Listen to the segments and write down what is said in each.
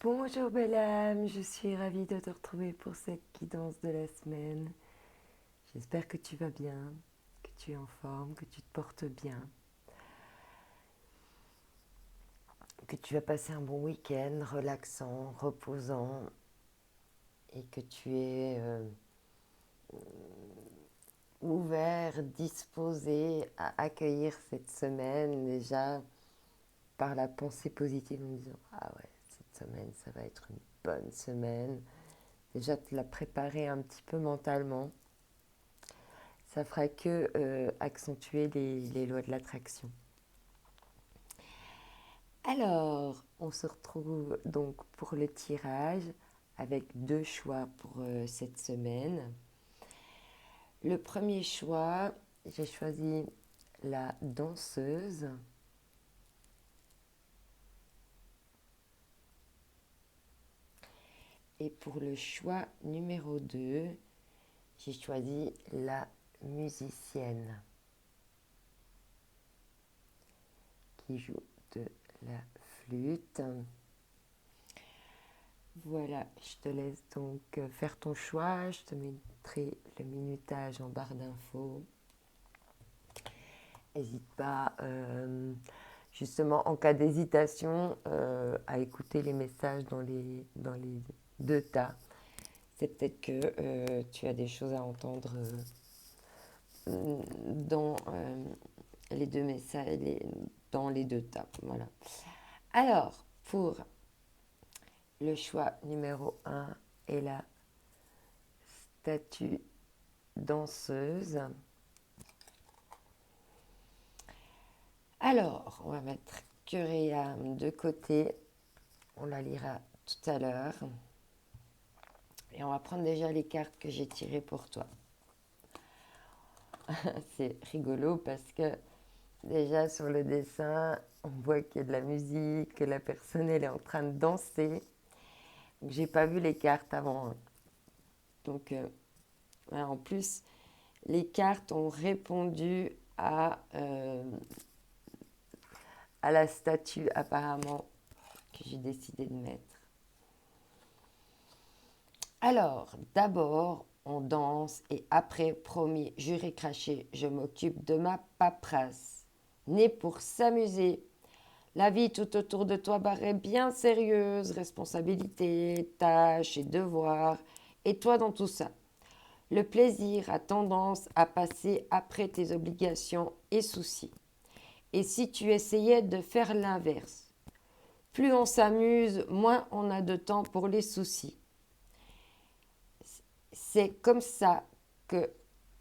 Bonjour belle âme, je suis ravie de te retrouver pour cette guidance de la semaine. J'espère que tu vas bien, que tu es en forme, que tu te portes bien, que tu vas passer un bon week-end relaxant, reposant et que tu es ouvert, disposé à accueillir cette semaine déjà par la pensée positive en disant ah ouais, cette semaine ça va être une bonne semaine. Déjà te la préparer un petit peu mentalement. Ça fera que accentuer les lois de l'attraction. Alors, on se retrouve donc pour le tirage avec deux choix pour cette semaine. Le premier choix, j'ai choisi la danseuse. Et pour le choix numéro 2, j'ai choisi la musicienne qui joue de la flûte. Voilà, je te laisse donc faire ton choix. Je te mettrai le minutage en barre d'infos. N'hésite pas, justement, en cas d'hésitation, à écouter les messages dans les deux tas. C'est peut-être que tu as des choses à entendre dans les deux messages, dans les deux tas. Voilà. Alors, pour le choix numéro 1 est la statue danseuse. Alors, on va mettre cœur et âme de côté. On la lira tout à l'heure. Et on va prendre déjà les cartes que j'ai tirées pour toi. C'est rigolo parce que déjà sur le dessin, on voit qu'il y a de la musique, que la personne elle est en train de danser. Donc, j'ai pas vu les cartes avant. Donc, voilà, en plus, les cartes ont répondu à la statue apparemment que j'ai décidé de mettre. Alors, d'abord, on danse et après, promis, juré craché, je m'occupe de ma paperasse. Né pour s'amuser. La vie tout autour de toi paraît bien sérieuse, responsabilités, tâches et devoirs. Et toi dans tout ça? Le plaisir a tendance à passer après tes obligations et soucis. Et si tu essayais de faire l'inverse? Plus on s'amuse, moins on a de temps pour les soucis. C'est comme ça que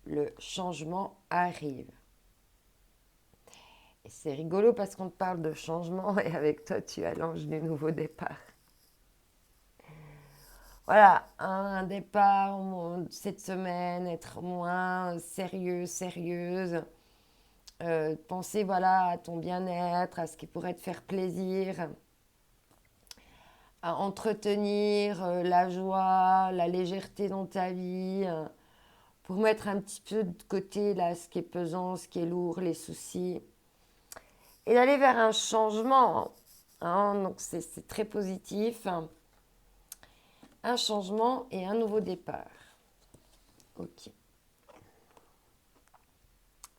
le changement arrive. Et c'est rigolo parce qu'on te parle de changement et avec toi, tu allonges du nouveau départ. Voilà, un départ cette semaine, être moins sérieux, sérieuse. Penser voilà, à ton bien-être, à ce qui pourrait te faire plaisir, à entretenir la joie, la légèreté dans ta vie, pour mettre un petit peu de côté là, ce qui est pesant, ce qui est lourd, les soucis, et d'aller vers un changement. Hein, donc c'est très positif. Un changement et un nouveau départ. Ok.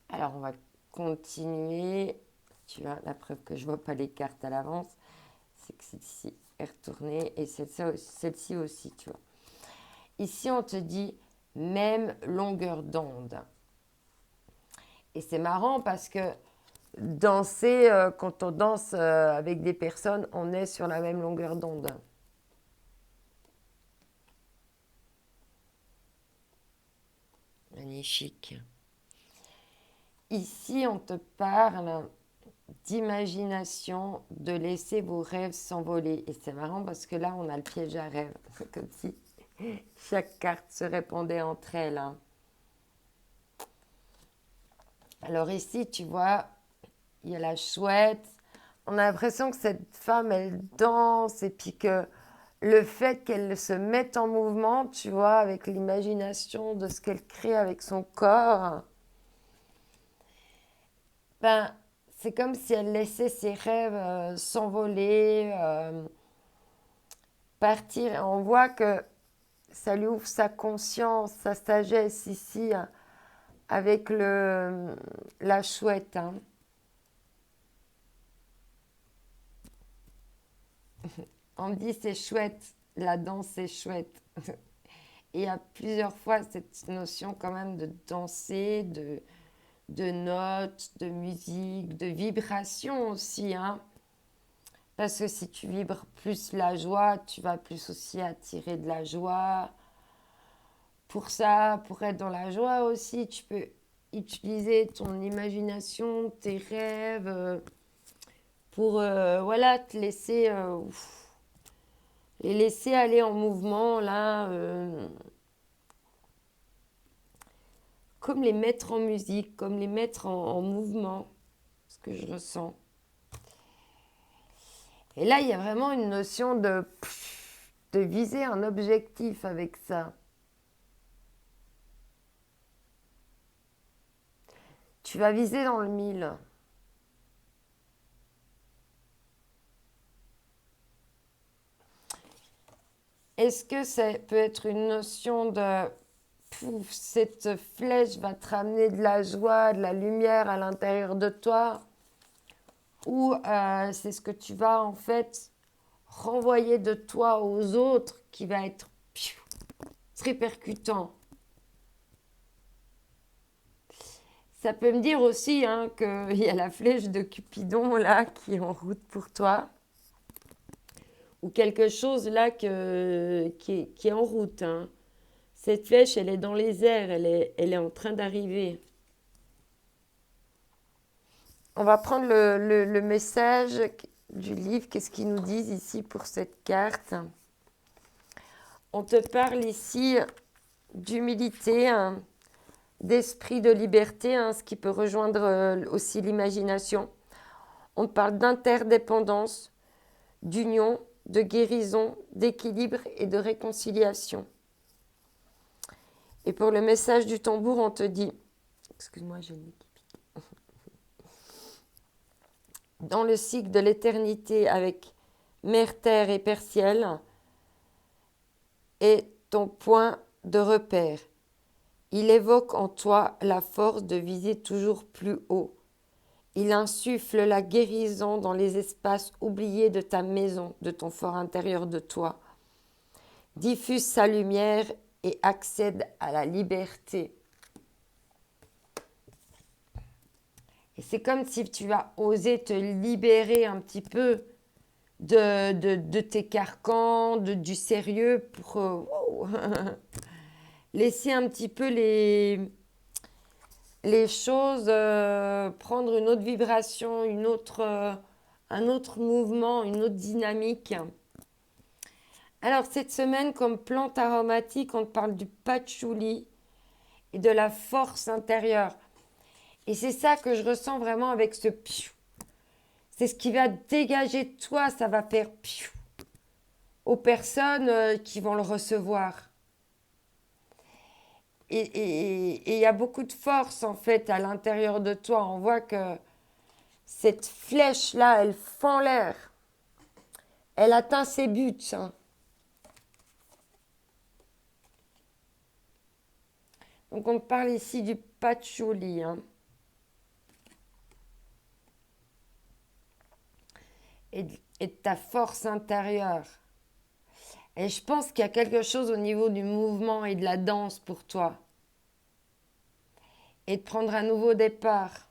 Alors on va continuer. Tu vois, la preuve que je ne vois pas les cartes à l'avance, c'est que celle-ci est retournée et celle-ci aussi, tu vois. Ici, on te dit même longueur d'onde. Et c'est marrant parce que danser, quand on danse avec des personnes, on est sur la même longueur d'onde. Magnifique. Ici, on te parle d'imagination, de laisser vos rêves s'envoler. Et c'est marrant parce que là, on a le piège à rêve. Comme si chaque carte se répondait entre elles. Hein. Alors ici, tu vois, il y a la chouette. On a l'impression que cette femme, elle danse et puis que le fait qu'elle se mette en mouvement, tu vois, avec l'imagination de ce qu'elle crée avec son corps, ben, c'est comme si elle laissait ses rêves s'envoler. partir. On voit que ça lui ouvre sa conscience, sa sagesse ici, hein, avec la chouette. Hein. On me dit c'est chouette, la danse c'est chouette. Et il y a plusieurs fois cette notion quand même de danser, de notes, de musique, de vibration aussi. Hein. Parce que si tu vibres plus la joie, tu vas plus aussi attirer de la joie. Pour ça, pour être dans la joie aussi, tu peux utiliser ton imagination, tes rêves, pour voilà, te laisser, les laisser aller en mouvement, là, comme les mettre en musique, comme les mettre en mouvement, ce que je ressens. Et là, il y a vraiment une notion de viser un objectif avec ça. Tu vas viser dans le 1000. Est-ce que ça peut être une notion de cette flèche va te ramener de la joie, de la lumière à l'intérieur de toi, ou c'est ce que tu vas en fait renvoyer de toi aux autres qui va être très percutant. Ça peut me dire aussi hein, qu'il y a la flèche de Cupidon là qui est en route pour toi, ou quelque chose là qui est en route. Hein. Cette flèche, elle est dans les airs, elle est en train d'arriver. On va prendre le message du livre. Qu'est-ce qu'ils nous disent ici pour cette carte? On te parle ici d'humilité, hein, d'esprit de liberté, hein, ce qui peut rejoindre aussi l'imagination. On te parle d'interdépendance, d'union, de guérison, d'équilibre et de réconciliation. Et pour le message du tambour, on te dit, excuse-moi, j'ai le nez qui pique. Dans le cycle de l'éternité avec Mère Terre et Père Ciel est ton point de repère. Il évoque en toi la force de viser toujours plus haut. Il insuffle la guérison dans les espaces oubliés de ta maison, de ton fort intérieur de toi. Diffuse sa lumière et accède à la liberté. Et c'est comme si tu vas oser te libérer un petit peu de tes carcans, du sérieux pour laisser un petit peu les choses prendre une autre vibration, un autre mouvement, une autre dynamique. Alors cette semaine, comme plante aromatique, on te parle du patchouli et de la force intérieure. Et c'est ça que je ressens vraiment avec ce piou. C'est ce qui va dégager de toi, ça va faire piou aux personnes qui vont le recevoir. Et il y a beaucoup de force en fait à l'intérieur de toi. On voit que cette flèche-là, elle fend l'air. Elle atteint ses buts. Hein. Donc on parle ici du patchouli. Hein. Et de ta force intérieure. Et je pense qu'il y a quelque chose au niveau du mouvement et de la danse pour toi. Et de prendre un nouveau départ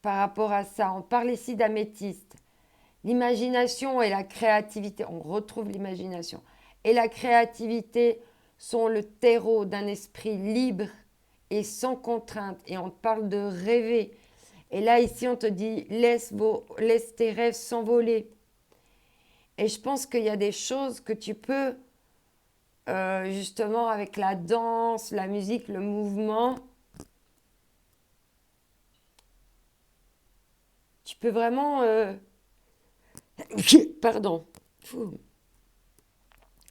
par rapport à ça. On parle ici d'améthyste. L'imagination et la créativité, on retrouve l'imagination, et la créativité sont le terreau d'un esprit libre et sans contrainte. Et on te parle de rêver. Et là, ici, on te dit, laisse tes rêves s'envoler. Et je pense qu'il y a des choses que tu peux, justement, avec la danse, la musique, le mouvement, tu peux vraiment... Pardon.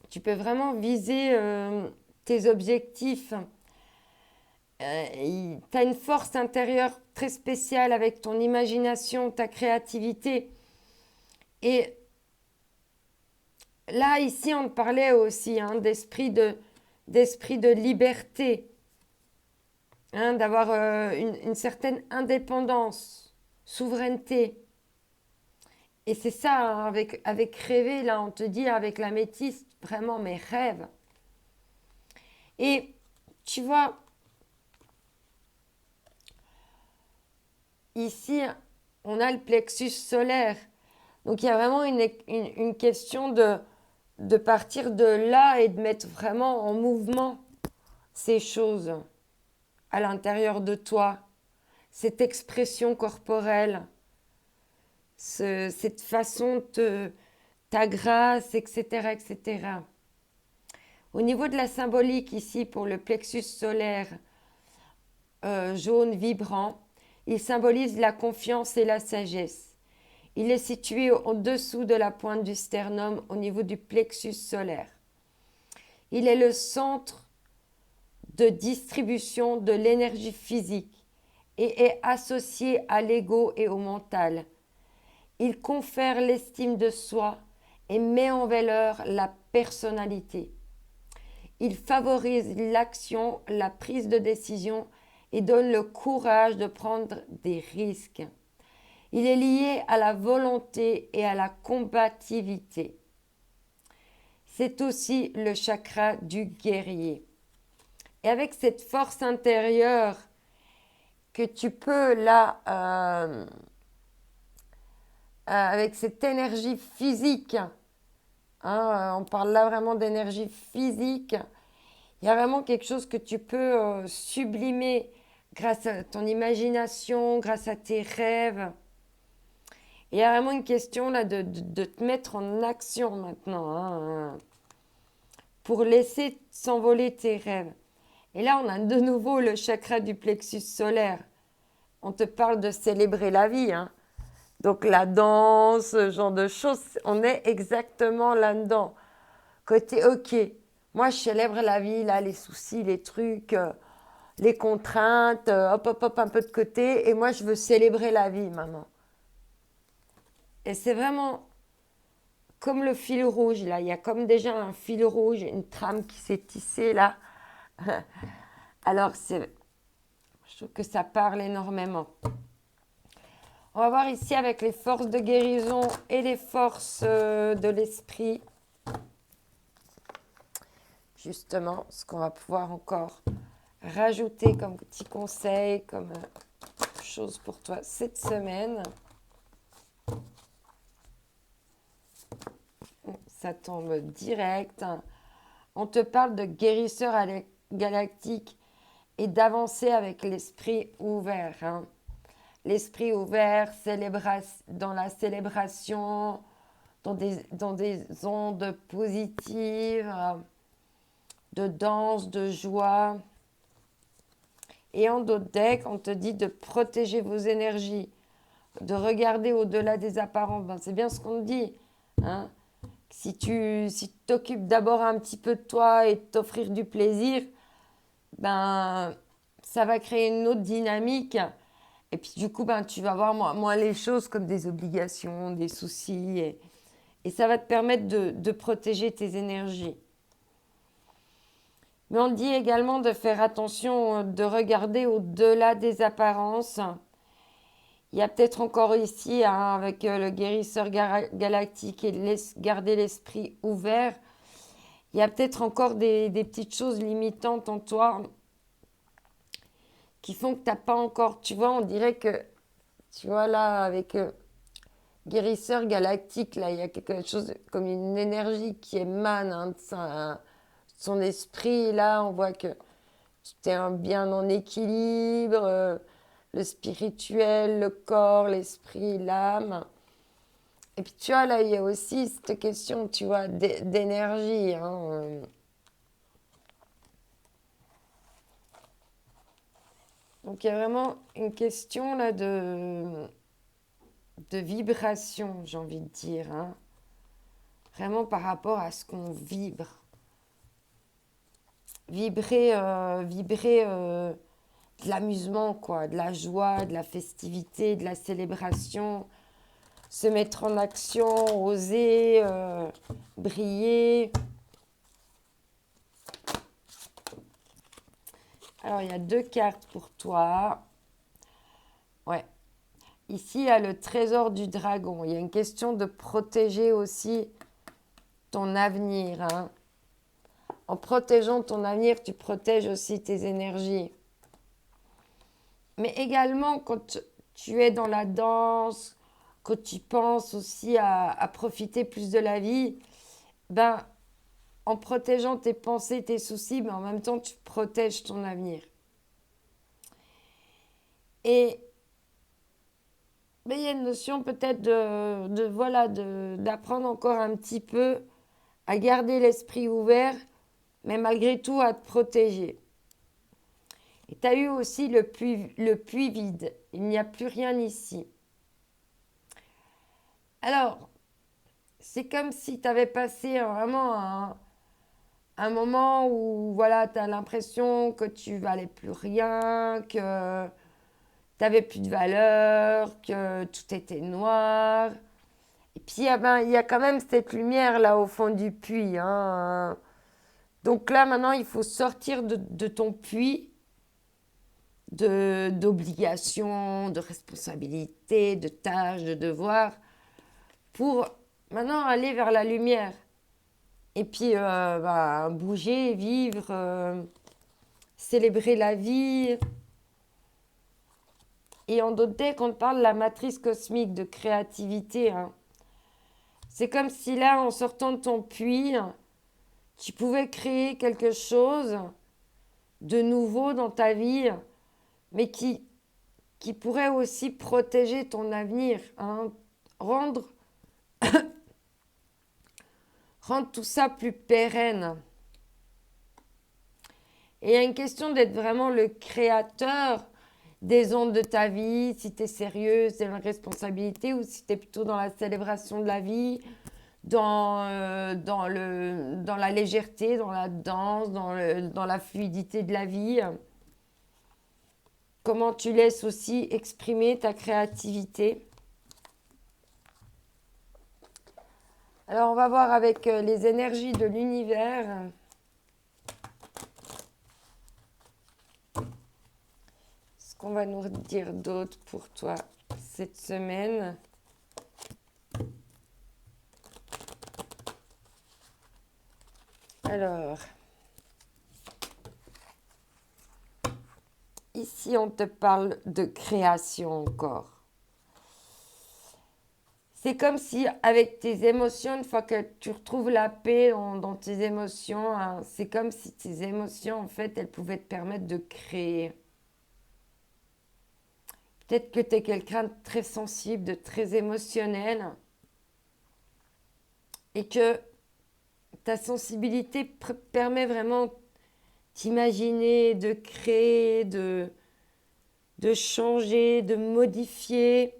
Tu peux vraiment viser tes objectifs. Tu as une force intérieure très spéciale avec ton imagination, ta créativité. Et là, ici, on parlait aussi hein, d'esprit de liberté, hein, d'avoir une certaine indépendance, souveraineté. Et c'est ça, hein, avec rêver, là, on te dit avec l'améthyste, vraiment mes rêves. Et tu vois, ici, on a le plexus solaire. Donc il y a vraiment une question de partir de là et de mettre vraiment en mouvement ces choses à l'intérieur de toi, cette expression corporelle, cette façon de ta grâce, etc., etc. Au niveau de la symbolique ici pour le plexus solaire jaune vibrant, il symbolise la confiance et la sagesse. Il est situé en dessous de la pointe du sternum au niveau du plexus solaire. Il est le centre de distribution de l'énergie physique et est associé à l'ego et au mental. Il confère l'estime de soi et met en valeur la personnalité. Il favorise l'action, la prise de décision et donne le courage de prendre des risques. Il est lié à la volonté et à la combativité. C'est aussi le chakra du guerrier. Et avec cette force intérieure que tu peux là, avec cette énergie physique, hein, on parle là vraiment d'énergie physique, il y a vraiment quelque chose que tu peux sublimer grâce à ton imagination, grâce à tes rêves. Il y a vraiment une question là de te mettre en action maintenant hein, pour laisser s'envoler tes rêves. Et là, on a de nouveau le chakra du plexus solaire. On te parle de célébrer la vie. Hein. Donc la danse, ce genre de choses, on est exactement là-dedans. Côté, ok, moi je célèbre la vie, là, les soucis, les trucs, les contraintes, hop, hop, hop, un peu de côté. Et moi, je veux célébrer la vie maintenant. Et c'est vraiment comme le fil rouge, là. Il y a comme déjà un fil rouge, une trame qui s'est tissée, là. Alors, je trouve que ça parle énormément. On va voir ici avec les forces de guérison et les forces de l'esprit. Justement, ce qu'on va pouvoir encore rajouter comme petit conseil, comme chose pour toi cette semaine. Ça tombe direct. On te parle de guérisseur galactique et d'avancer avec l'esprit ouvert. Hein. L'esprit ouvert dans la célébration, dans des ondes positives, de danse, de joie. Et en d'autres decks, on te dit de protéger vos énergies, de regarder au-delà des apparences. Ben, c'est bien ce qu'on te dit. Hein. Si tu t'occupes d'abord un petit peu de toi et de t'offrir du plaisir, ben, ça va créer une autre dynamique. Et puis du coup, ben, tu vas voir moins les choses comme des obligations, des soucis. Et ça va te permettre de protéger tes énergies. Mais on dit également de faire attention, de regarder au-delà des apparences. Il y a peut-être encore ici, hein, avec le guérisseur galactique et garder l'esprit ouvert, il y a peut-être encore des petites choses limitantes en toi qui font que tu n'as pas encore, tu vois, on dirait que, tu vois là, avec guérisseur galactique, là, il y a quelque chose comme une énergie qui émane hein, de son esprit. Là, on voit que tu es bien en équilibre, le spirituel, le corps, l'esprit, l'âme. Et puis, tu vois, là, il y a aussi cette question, tu vois, d'énergie. Hein. Donc, il y a vraiment une question, là, de vibration, j'ai envie de dire. Hein. Vraiment par rapport à ce qu'on vibre. Vibrer de l'amusement, quoi, de la joie, de la festivité, de la célébration. se mettre en action, oser, briller. Alors, il y a 2 cartes pour toi. Ouais. Ici, il y a le trésor du dragon. Il y a une question de protéger aussi ton avenir, hein. En protégeant ton avenir, tu protèges aussi tes énergies. Mais également, quand tu es dans la danse, quand tu penses aussi à profiter plus de la vie, ben, en protégeant tes pensées, tes soucis, mais en même temps, tu protèges ton avenir. Et mais il y a une notion peut-être d'apprendre encore un petit peu à garder l'esprit ouvert, mais malgré tout à te protéger. Et tu as eu aussi le puits vide. Il n'y a plus rien ici. Alors, c'est comme si tu avais passé vraiment un moment où voilà, tu as l'impression que tu valais plus rien, que tu n'avais plus de valeur, que tout était noir. Et puis, il y a quand même cette lumière là au fond du puits, hein. Donc là, maintenant, il faut sortir de ton puits d'obligations, de responsabilités, de tâches, de devoirs, pour maintenant aller vers la lumière. Et puis, bouger, vivre, célébrer la vie. Et en d'autres textes, on parle de la matrice cosmique de créativité, hein. C'est comme si là, en sortant de ton puits, tu pouvais créer quelque chose de nouveau dans ta vie, mais qui pourrait aussi protéger ton avenir, hein. Rendre tout ça plus pérenne. Et il y a une question d'être vraiment le créateur des ondes de ta vie, si tu es sérieux, c'est une responsabilité, ou si tu es plutôt dans la célébration de la vie, dans la légèreté, dans la danse, dans la fluidité de la vie. Comment tu laisses aussi exprimer ta créativité. Alors, on va voir avec les énergies de l'univers. Ce qu'on va nous dire d'autre pour toi cette semaine. Alors, ici, on te parle de création encore. C'est comme si, avec tes émotions, une fois que tu retrouves la paix dans tes émotions, hein, c'est comme si tes émotions, en fait, elles pouvaient te permettre de créer. Peut-être que tu es quelqu'un de très sensible, de très émotionnel, et que ta sensibilité permet vraiment d'imaginer, de créer, de changer, de modifier.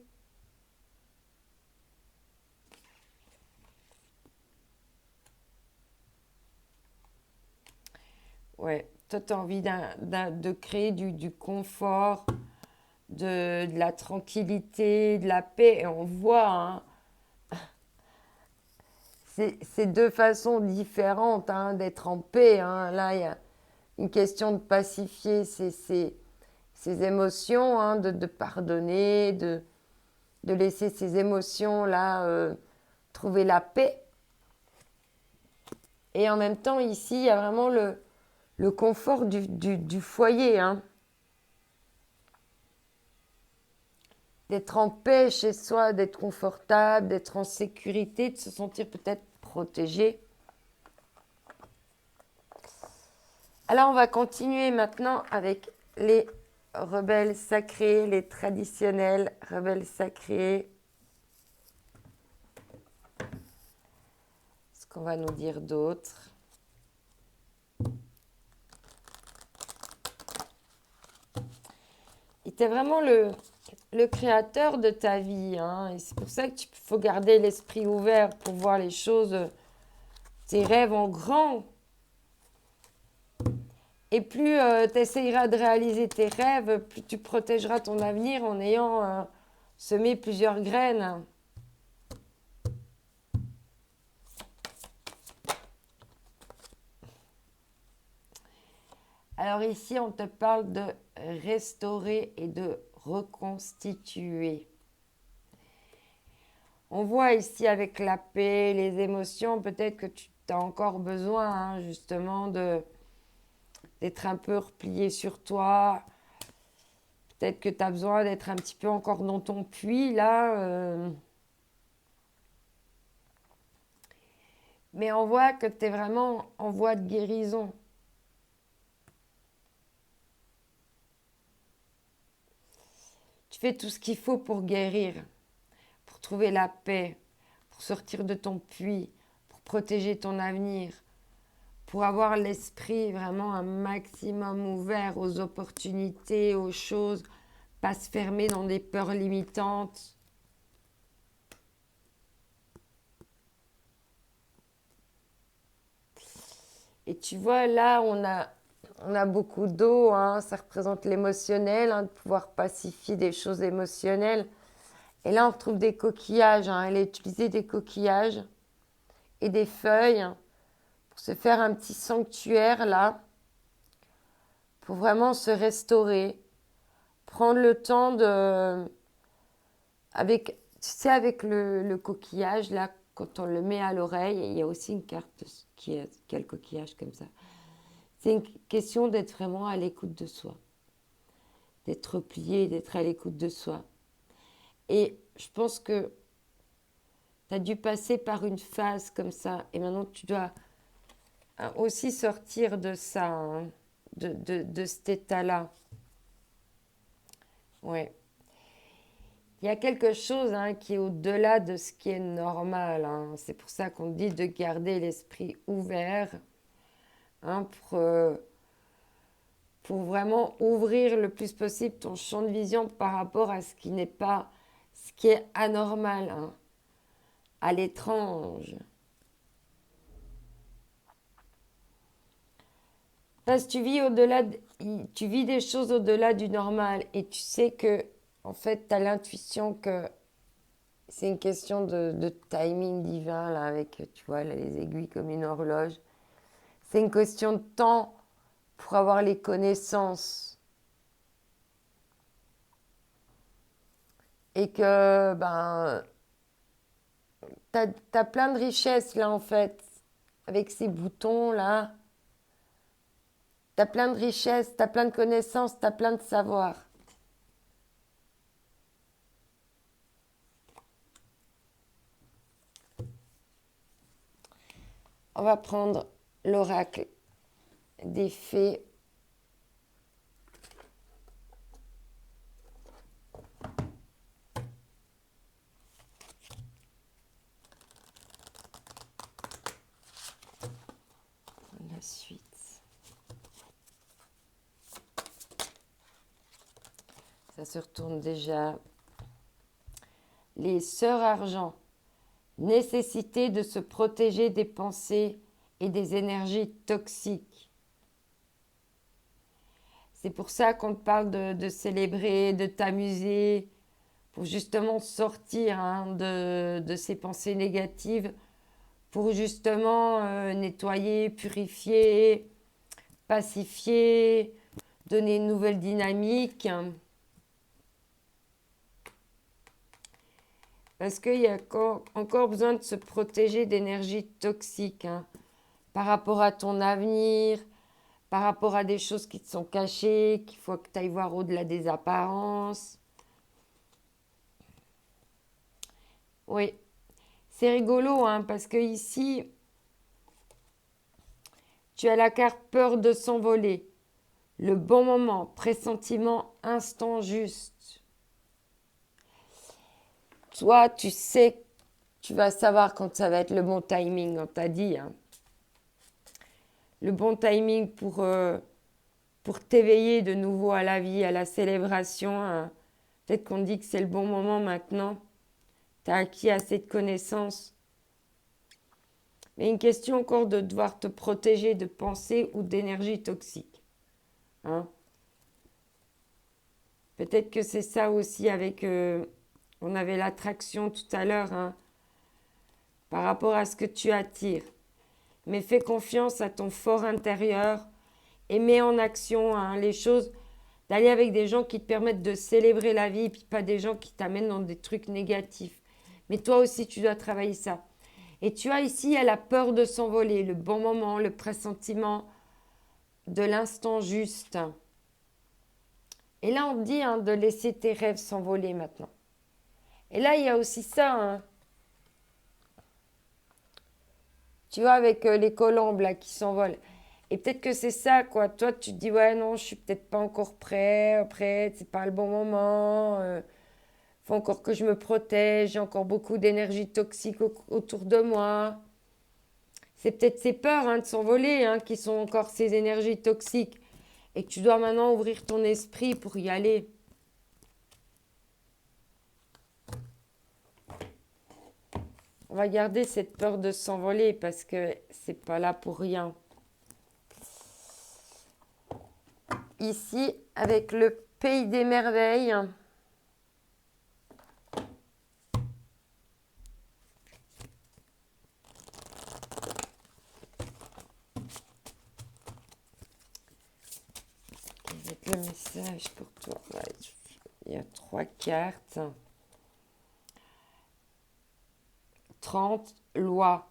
Ouais, toi, tu as envie de créer du confort, de la tranquillité, de la paix. Et on voit, hein, c'est 2 façons différentes, hein, d'être en paix, hein. Là, il y a une question de pacifier ces émotions, hein, de pardonner, de laisser ces émotions-là trouver la paix. Et en même temps, ici, il y a vraiment le confort du foyer, hein. D'être en paix chez soi, d'être confortable, d'être en sécurité, de se sentir peut-être protégé. Alors, on va continuer maintenant avec les rebelles sacrés, les traditionnels rebelles sacrés. Ce qu'on va nous dire d'autre. Il était vraiment le créateur de ta vie, hein, et c'est pour ça qu'il faut garder l'esprit ouvert pour voir les choses, tes rêves en grand. Et plus tu essayeras de réaliser tes rêves, plus tu protégeras ton avenir en ayant semé plusieurs graines. Alors ici, on te parle de restaurer et de reconstituer. On voit ici avec la paix, les émotions, peut-être que tu as encore besoin justement d'être un peu replié sur toi. Peut-être que tu as besoin d'être un petit peu encore dans ton puits là. Mais on voit que tu es vraiment en voie de guérison. Tu fais tout ce qu'il faut pour guérir, pour trouver la paix, pour sortir de ton puits, pour protéger ton avenir, pour avoir l'esprit vraiment un maximum ouvert aux opportunités, aux choses, pas se fermer dans des peurs limitantes. Et tu vois, là, on a beaucoup d'eau, ça représente l'émotionnel, de pouvoir pacifier des choses émotionnelles. Et là, on retrouve des coquillages. Elle a utilisé des coquillages et des feuilles pour se faire un petit sanctuaire là, pour vraiment se restaurer, prendre le temps de... Avec, tu sais, avec le coquillage, là, quand on le met à l'oreille, il y a aussi une carte qui a le coquillage comme ça. C'est une question d'être vraiment à l'écoute de soi, d'être replié, d'être à l'écoute de soi. Et je pense que tu as dû passer par une phase comme ça, et maintenant tu dois aussi sortir de ça, de cet état-là. Ouais. Il y a quelque chose qui est au-delà de ce qui est normal. C'est pour ça qu'on dit de garder l'esprit ouvert pour vraiment ouvrir le plus possible ton champ de vision par rapport à ce qui n'est pas, ce qui est anormal, à l'étrange. Parce que tu vis des choses au-delà du normal et tu sais que, en fait, tu as l'intuition que c'est une question de timing divin, là, avec, tu vois, là, les aiguilles comme une horloge. C'est une question de temps pour avoir les connaissances. Et que, t'as plein de richesses, là, en fait, avec ces boutons, là. T'as plein de richesses, t'as plein de connaissances, t'as plein de savoir. On va prendre l'oracle des fées. La suite. Ça se retourne déjà. Les sœurs argent. Nécessité de se protéger des pensées et des énergies toxiques. C'est pour ça qu'on te parle de célébrer, de t'amuser, pour justement sortir de ces pensées négatives, pour justement nettoyer, purifier, pacifier, donner une nouvelle dynamique. Parce qu'il y a encore besoin de se protéger d'énergie toxique par rapport à ton avenir, par rapport à des choses qui te sont cachées, qu'il faut que tu ailles voir au-delà des apparences. Oui, c'est rigolo parce que ici, tu as la carte peur de s'envoler. Le bon moment, pressentiment, instant juste. Toi, tu sais, tu vas savoir quand ça va être le bon timing, on t'a dit. Le bon timing pour t'éveiller de nouveau à la vie, à la célébration. Peut-être qu'on dit que c'est le bon moment maintenant. Tu as acquis assez de connaissances. Mais une question encore de devoir te protéger de pensées ou d'énergie toxique. Peut-être que c'est ça aussi avec... on avait l'attraction tout à l'heure par rapport à ce que tu attires. Mais fais confiance à ton fort intérieur et mets en action les choses, d'aller avec des gens qui te permettent de célébrer la vie, et puis pas des gens qui t'amènent dans des trucs négatifs. Mais toi aussi, tu dois travailler ça. Et tu as ici, il y a la peur de s'envoler, le bon moment, le pressentiment de l'instant juste. Et là, on te dit de laisser tes rêves s'envoler maintenant. Et là, il y a aussi ça, tu vois, avec les colombes là qui s'envolent. Et peut-être que c'est ça, quoi. Toi, tu te dis, ouais, non, je suis peut-être pas encore prête, c'est pas le bon moment. Faut encore que je me protège, j'ai encore beaucoup d'énergie toxique autour de moi. C'est peut-être ces peurs de s'envoler qui sont encore ces énergies toxiques. Et que tu dois maintenant ouvrir ton esprit pour y aller. On va garder cette peur de s'envoler parce que c'est pas là pour rien. Ici, avec le pays des merveilles. Avec le message pour toi. Ouais, il y a 3 cartes. 30, loi.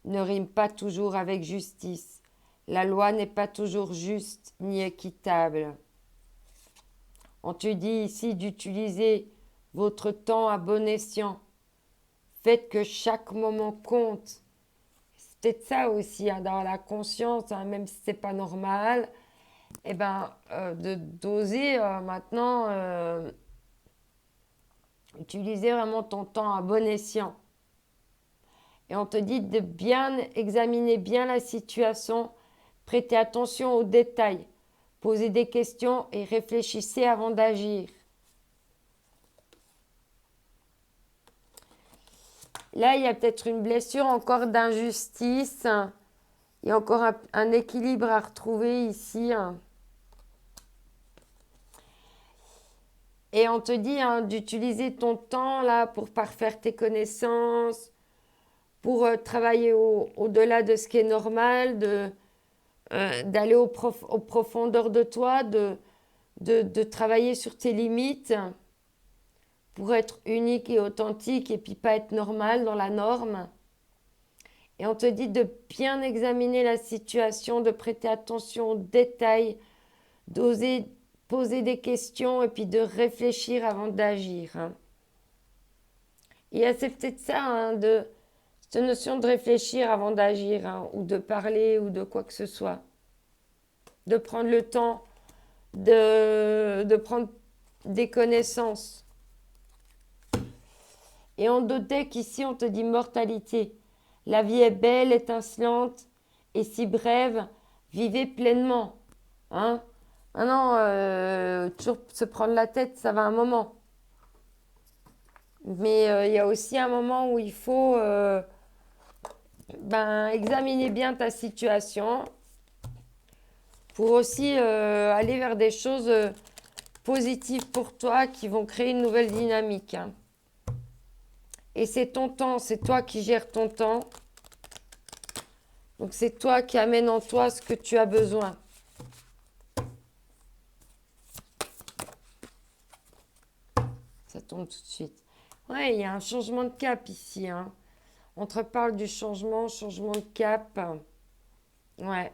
Ne rime pas toujours avec justice. La loi n'est pas toujours juste ni équitable. On te dit ici d'utiliser votre temps à bon escient. Faites que chaque moment compte. C'est peut-être ça aussi, dans la conscience, même si c'est pas normal, d'oser maintenant utiliser vraiment ton temps à bon escient. Et on te dit de bien examiner bien la situation, prêter attention aux détails, poser des questions et réfléchissez avant d'agir. Là, il y a peut-être une blessure encore d'injustice. Il y a encore un équilibre à retrouver ici. Et on te dit d'utiliser ton temps là pour parfaire tes connaissances, pour travailler au-delà de ce qui est normal, d'aller aux profondeurs de toi, de travailler sur tes limites pour être unique et authentique et puis pas être normal dans la norme. Et on te dit de bien examiner la situation, de prêter attention aux détails, d'oser poser des questions et puis de réfléchir avant d'agir. Et c'est peut-être ça, cette notion de réfléchir avant d'agir, ou de parler, ou de quoi que ce soit. De prendre le temps de prendre des connaissances. Et on notait qu'ici, on te dit mortalité. La vie est belle, étincelante et si brève, vivez pleinement. Ah non, toujours se prendre la tête, ça va un moment. Mais il y a aussi un moment où il faut examiner bien ta situation pour aussi aller vers des choses positives pour toi qui vont créer une nouvelle dynamique. Et c'est ton temps, c'est toi qui gères ton temps. Donc c'est toi qui amène en toi ce que tu as besoin. Ça tombe tout de suite. Ouais, il y a un changement de cap ici. On te reparle du changement de cap. Ouais.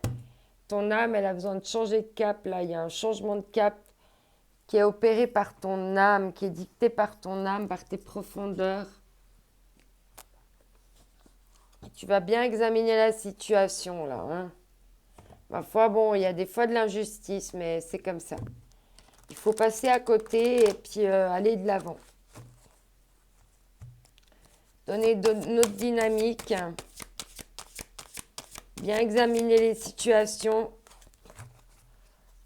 Ton âme, elle a besoin de changer de cap. Là, il y a un changement de cap qui est opéré par ton âme, qui est dicté par ton âme, par tes profondeurs. Et tu vas bien examiner la situation, là. Parfois, bon, il y a des fois de l'injustice, mais c'est comme ça. Il faut passer à côté et puis aller de l'avant. Donner notre dynamique. Bien examiner les situations.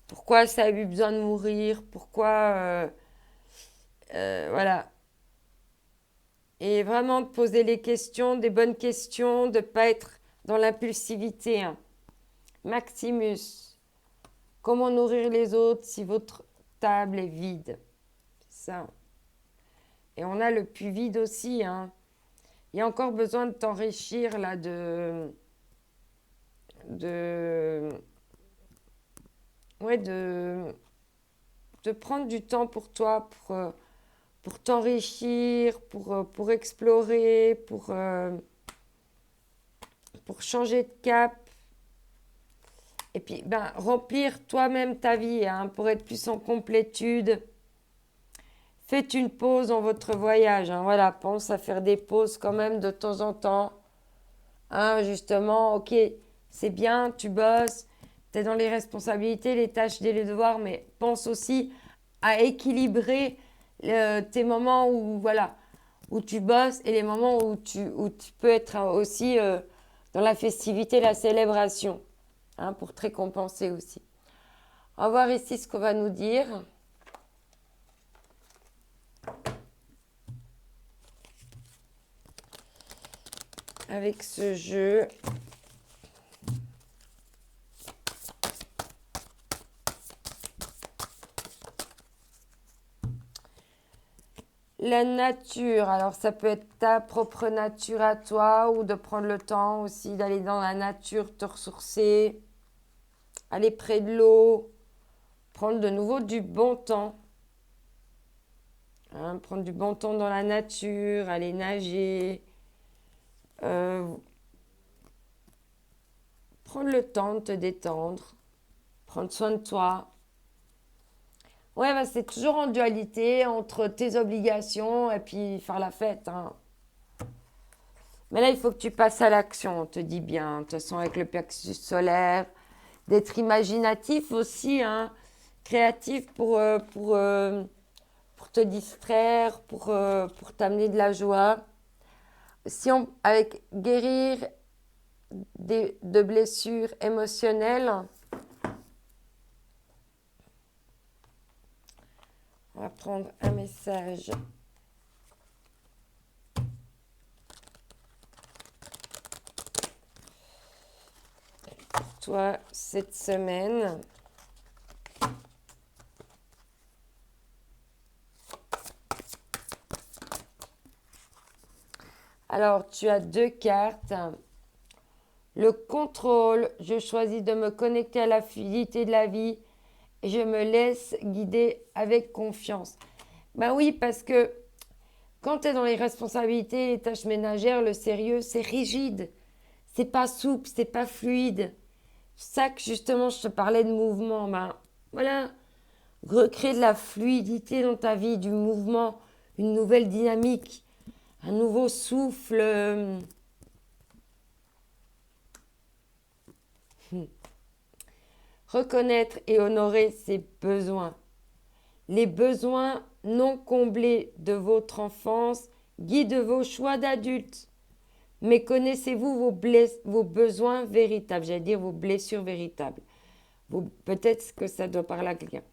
Pourquoi ça a eu besoin de mourir. Pourquoi... voilà. Et vraiment poser les questions, des bonnes questions, de ne pas être dans l'impulsivité. Maximus. Comment nourrir les autres si votre table est vide? C'est ça. Et on a le puits vide aussi. Il y a encore besoin de t'enrichir là de ouais, de prendre du temps pour toi, pour t'enrichir, pour explorer, pour changer de cap. Et puis, ben, remplir toi-même ta vie, hein, pour être plus en complétude. Faites une pause dans votre voyage. Hein, voilà, pense à faire des pauses quand même de temps en temps. Hein, justement, ok, c'est bien, tu bosses, tu es dans les responsabilités, les tâches, les devoirs, mais pense aussi à équilibrer tes moments où, voilà, où tu bosses et les moments où tu peux être aussi dans la festivité, la célébration, hein, pour te récompenser aussi. On va voir ici ce qu'on va nous dire. Avec ce jeu. La nature, alors ça peut être ta propre nature à toi ou de prendre le temps aussi d'aller dans la nature, te ressourcer, aller près de l'eau, prendre de nouveau du bon temps. Hein, prendre du bon temps dans la nature, aller nager, prendre le temps de te détendre, prendre soin de toi. Ouais, bah, c'est toujours en dualité entre tes obligations et puis faire la fête. Hein. Mais là, il faut que tu passes à l'action, on te dit bien. De toute façon, avec le plexus solaire, d'être imaginatif aussi, hein, créatif pour te distraire, pour t'amener de la joie. Si on, avec guérir de blessures émotionnelles, on va prendre un message. Pour toi, cette semaine. Alors, tu as 2 cartes. Le contrôle, je choisis de me connecter à la fluidité de la vie et je me laisse guider avec confiance. Ben oui, parce que quand tu es dans les responsabilités, les tâches ménagères, le sérieux, c'est rigide. C'est pas souple, c'est pas fluide. C'est ça que justement je te parlais de mouvement. Ben voilà, recréer de la fluidité dans ta vie, du mouvement, une nouvelle dynamique, un nouveau souffle. Reconnaître et honorer ses besoins. Les besoins non comblés de votre enfance guident vos choix d'adultes. Mais connaissez-vous vos besoins véritables, j'allais dire vos blessures véritables. Peut-être que ça doit parler à quelqu'un.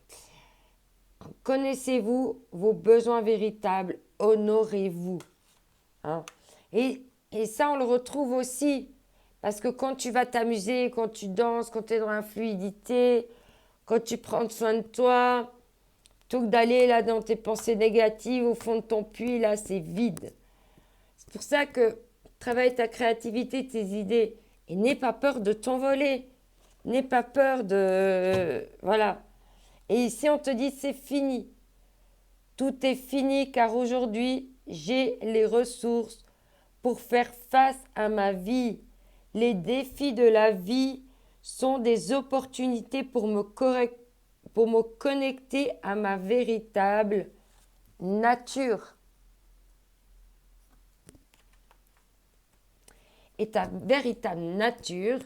Connaissez-vous vos besoins véritables, honorez-vous. Hein? Et ça, on le retrouve aussi. Parce que quand tu vas t'amuser, quand tu danses, quand tu es dans la fluidité, quand tu prends soin de toi, plutôt que d'aller là dans tes pensées négatives au fond de ton puits, là, c'est vide. C'est pour ça que travaille ta créativité, tes idées. Et n'aie pas peur de t'envoler. N'aie pas peur de... Voilà. Et ici, on te dit, c'est fini. Tout est fini car aujourd'hui, j'ai les ressources pour faire face à ma vie. Les défis de la vie sont des opportunités pour me connecter à ma véritable nature. Et ta véritable nature,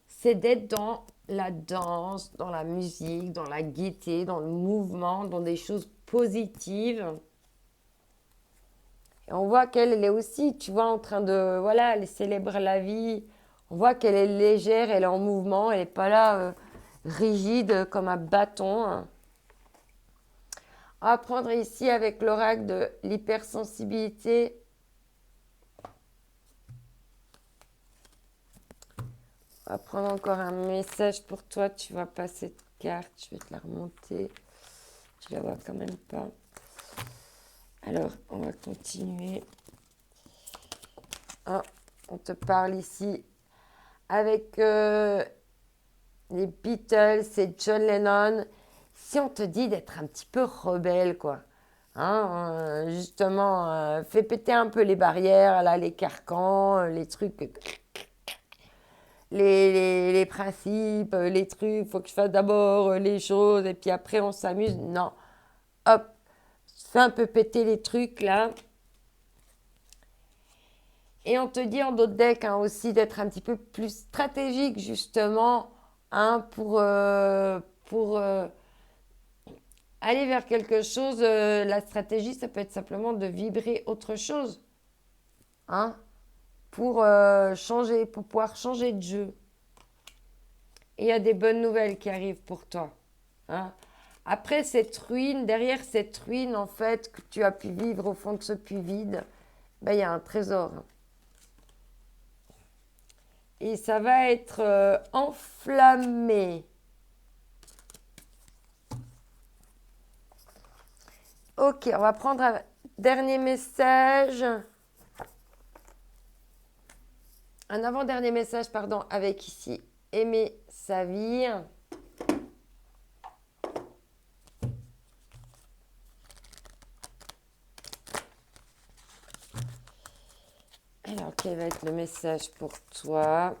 c'est d'être dans la danse, dans la musique, dans la gaieté, dans le mouvement, dans des choses positives. Et on voit qu'elle est aussi, tu vois, en train de, voilà, elle célèbre la vie. On voit qu'elle est légère, elle est en mouvement, elle n'est pas là rigide comme un bâton. Hein. On va prendre ici avec l'oracle de l'hypersensibilité. On va prendre encore un message pour toi. Tu vois pas cette carte, je vais te la remonter. Tu la vois quand même pas. Alors, on va continuer. Ah, on te parle ici avec les Beatles, c'est John Lennon. Si on te dit d'être un petit peu rebelle, quoi. Hein, justement, fais péter un peu les barrières, là, les carcans, les trucs, les principes, les trucs. Faut que je fasse d'abord les choses et puis après on s'amuse. Non, hop, fais un peu péter les trucs là. Et on te dit en d'autres decks hein, aussi d'être un petit peu plus stratégique justement hein, pour aller vers quelque chose. La stratégie, ça peut être simplement de vibrer autre chose hein, pour changer, pour pouvoir changer de jeu. Et il y a des bonnes nouvelles qui arrivent pour toi. Hein. Après cette ruine, derrière cette ruine en fait que tu as pu vivre au fond de ce puits vide, ben, il y a un trésor. Et ça va être enflammé. Ok, on va prendre un dernier message. Un avant-dernier message, pardon, avec ici aimer sa vie. Alors, quel va être le message pour toi?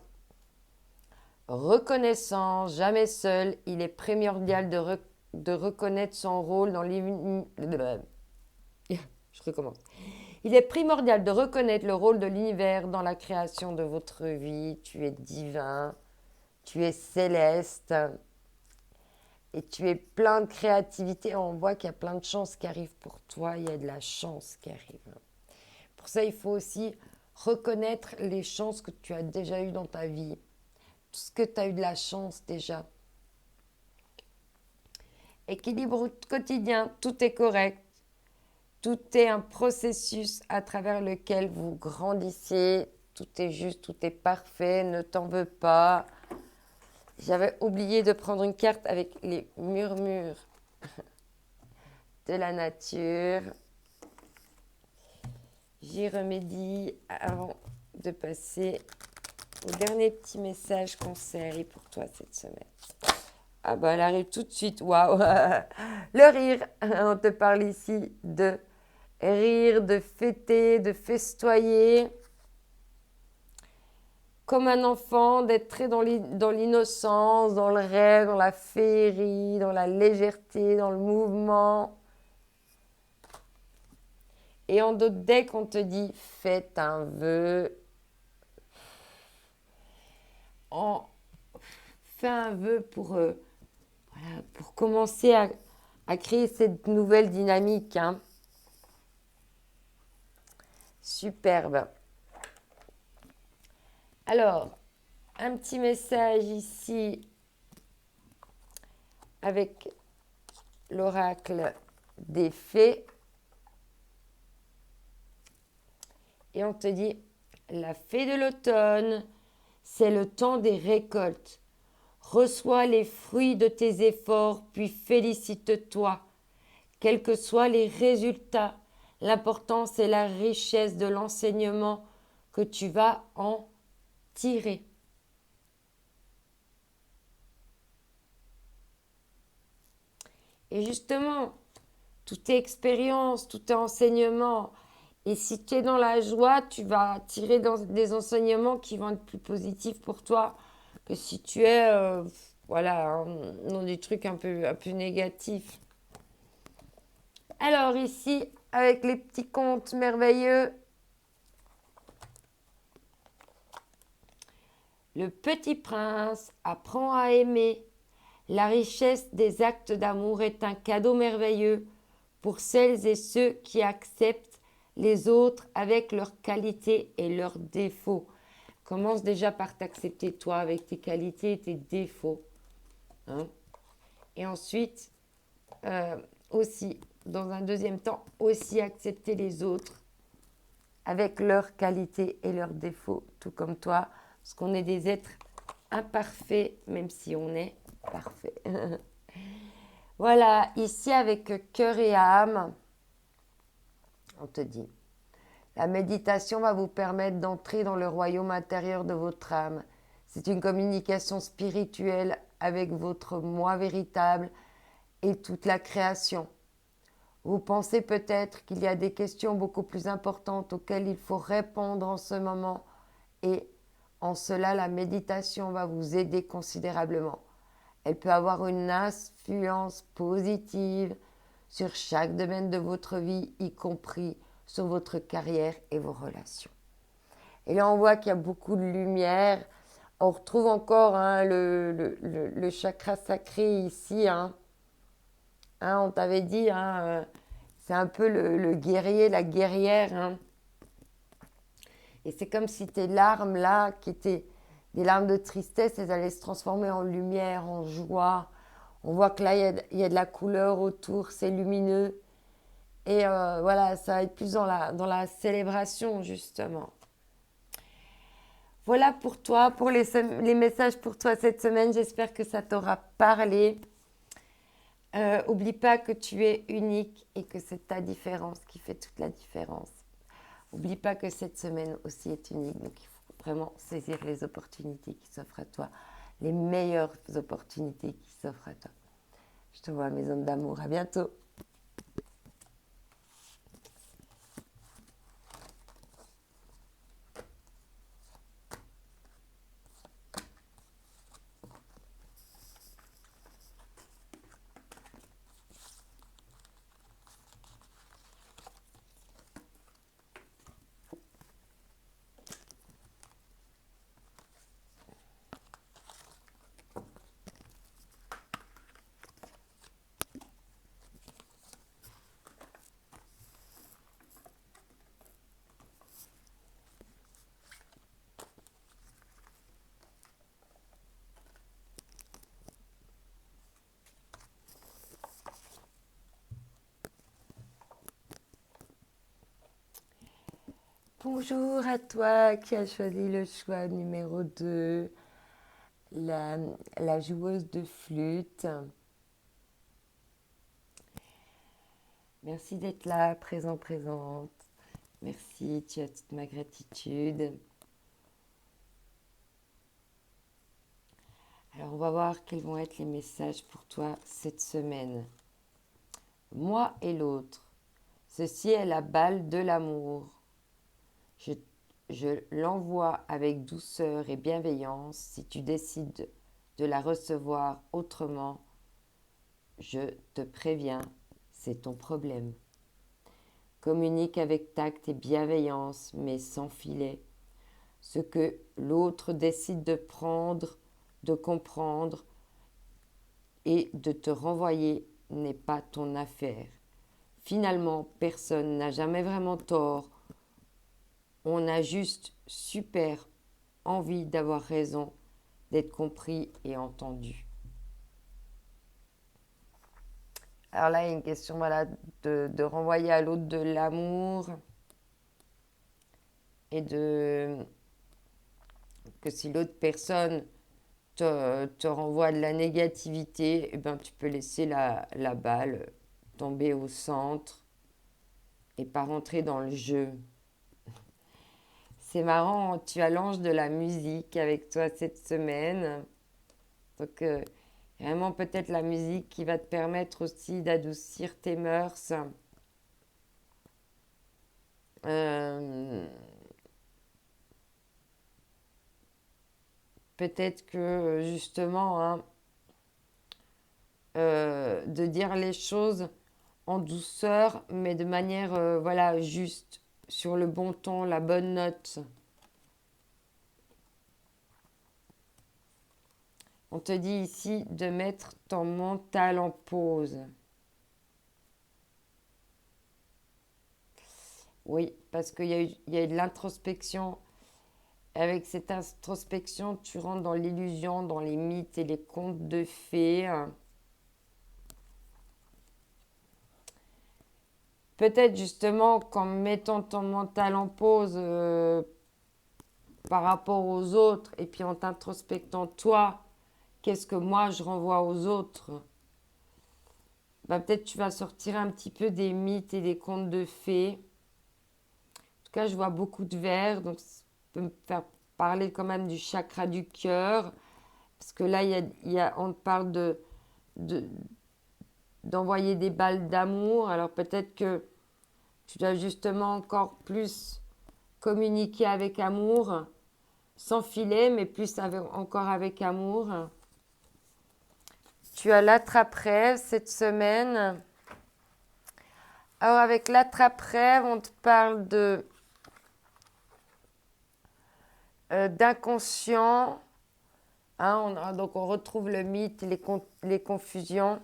Reconnaissant, jamais seul, il est primordial de reconnaître son rôle dans l'univers. Je recommence. Il est primordial de reconnaître le rôle de l'univers dans la création de votre vie. Tu es divin, tu es céleste et tu es plein de créativité. On voit qu'il y a plein de chances qui arrivent pour toi. Il y a de la chance qui arrive. Pour ça, il faut aussi reconnaître les chances que tu as déjà eues dans ta vie. Tout ce que tu as eu de la chance déjà. Équilibre quotidien, tout est correct. Tout est un processus à travers lequel vous grandissez. Tout est juste, tout est parfait. Ne t'en veux pas. J'avais oublié de prendre une carte avec les murmures de la nature. J'y remédie avant de passer au dernier petit message conseil pour toi cette semaine. Ah bah elle arrive tout de suite, waouh. Le rire, on te parle ici de rire, de fêter, de festoyer. Comme un enfant, d'être très dans l'innocence, dans le rêve, dans la féerie, dans la légèreté, dans le mouvement. Et en d'autres decks, on te dit, faites un vœu. Fais un vœu pour, voilà, pour commencer à créer cette nouvelle dynamique. Hein. Superbe. Alors, un petit message ici avec l'oracle des fées. Et on te dit, la fée de l'automne, c'est le temps des récoltes. Reçois les fruits de tes efforts, puis félicite-toi. Quels que soient les résultats, l'important c'est la richesse de l'enseignement que tu vas en tirer. Et justement, tout est expérience, tout est enseignement. Et si tu es dans la joie, tu vas tirer des enseignements qui vont être plus positifs pour toi que si tu es voilà, dans des trucs un peu négatifs. Alors ici, avec les petits contes merveilleux, le petit prince apprend à aimer. La richesse des actes d'amour est un cadeau merveilleux pour celles et ceux qui acceptent les autres avec leurs qualités et leurs défauts. Commence déjà par t'accepter toi avec tes qualités et tes défauts. Hein. Et ensuite, aussi, dans un deuxième temps, aussi accepter les autres avec leurs qualités et leurs défauts, tout comme toi, parce qu'on est des êtres imparfaits, même si on est parfait. Voilà, ici avec cœur et âme, on te dit, la méditation va vous permettre d'entrer dans le royaume intérieur de votre âme. C'est une communication spirituelle avec votre moi véritable et toute la création. Vous pensez peut-être qu'il y a des questions beaucoup plus importantes auxquelles il faut répondre en ce moment et en cela, la méditation va vous aider considérablement. Elle peut avoir une influence positive sur chaque domaine de votre vie, y compris sur votre carrière et vos relations. Et là, on voit qu'il y a beaucoup de lumière. On retrouve encore le chakra sacré ici. On t'avait dit, c'est un peu le guerrier, la guerrière. Et c'est comme si tes larmes là, qui étaient des larmes de tristesse, elles allaient se transformer en lumière, en joie. On voit que là, il y a de la couleur autour, c'est lumineux. Et voilà, ça va être plus dans la célébration, justement. Voilà pour toi, pour les messages pour toi cette semaine. J'espère que ça t'aura parlé. Oublie pas que tu es unique et que c'est ta différence qui fait toute la différence. Oublie pas que cette semaine aussi est unique. Donc, il faut vraiment saisir les opportunités qui s'offrent à toi. Les meilleures opportunités qui s'offrent à toi. Je te vois, mes ondes d'amour. À bientôt. Bonjour à toi qui as choisi le choix numéro 2, la joueuse de flûte. Merci d'être là, présent, présente. Merci, tu as toute ma gratitude. Alors, on va voir quels vont être les messages pour toi cette semaine. Moi et l'autre. Ceci est la balle de l'amour. Je l'envoie avec douceur et bienveillance. Si tu décides de la recevoir autrement, je te préviens, c'est ton problème. Communique avec tact et bienveillance, mais sans filet. Ce que l'autre décide de prendre, de comprendre et de te renvoyer n'est pas ton affaire. Finalement, personne n'a jamais vraiment tort. On a juste super envie d'avoir raison, d'être compris et entendu. Alors là, il y a une question de renvoyer à l'autre de l'amour et que si l'autre personne te renvoie de la négativité, eh ben, tu peux laisser la balle tomber au centre et pas rentrer dans le jeu. C'est marrant, tu as l'ange de la musique avec toi cette semaine. Donc, vraiment peut-être la musique qui va te permettre aussi d'adoucir tes mœurs. Peut-être que justement, de dire les choses en douceur, mais de manière voilà, juste, sur le bon ton, la bonne note. On te dit ici de mettre ton mental en pause. Oui, parce qu'il y a eu de l'introspection. Avec cette introspection, tu rentres dans l'illusion, dans les mythes et les contes de fées. Peut-être justement qu'en mettant ton mental en pause par rapport aux autres et puis en t'introspectant toi, qu'est-ce que moi je renvoie aux autres, bah, peut-être tu vas sortir un petit peu des mythes et des contes de fées. En tout cas, je vois beaucoup de verre, donc ça peut me faire parler quand même du chakra du cœur. Parce que là, on parle d'envoyer des balles d'amour. Alors peut-être que tu dois justement encore plus communiquer avec amour, sans filet, mais plus encore avec amour. Tu as l'attrape-rêve cette semaine. Alors avec l'attrape-rêve, on te parle d'inconscient. Hein, donc on retrouve le mythe, les confusions.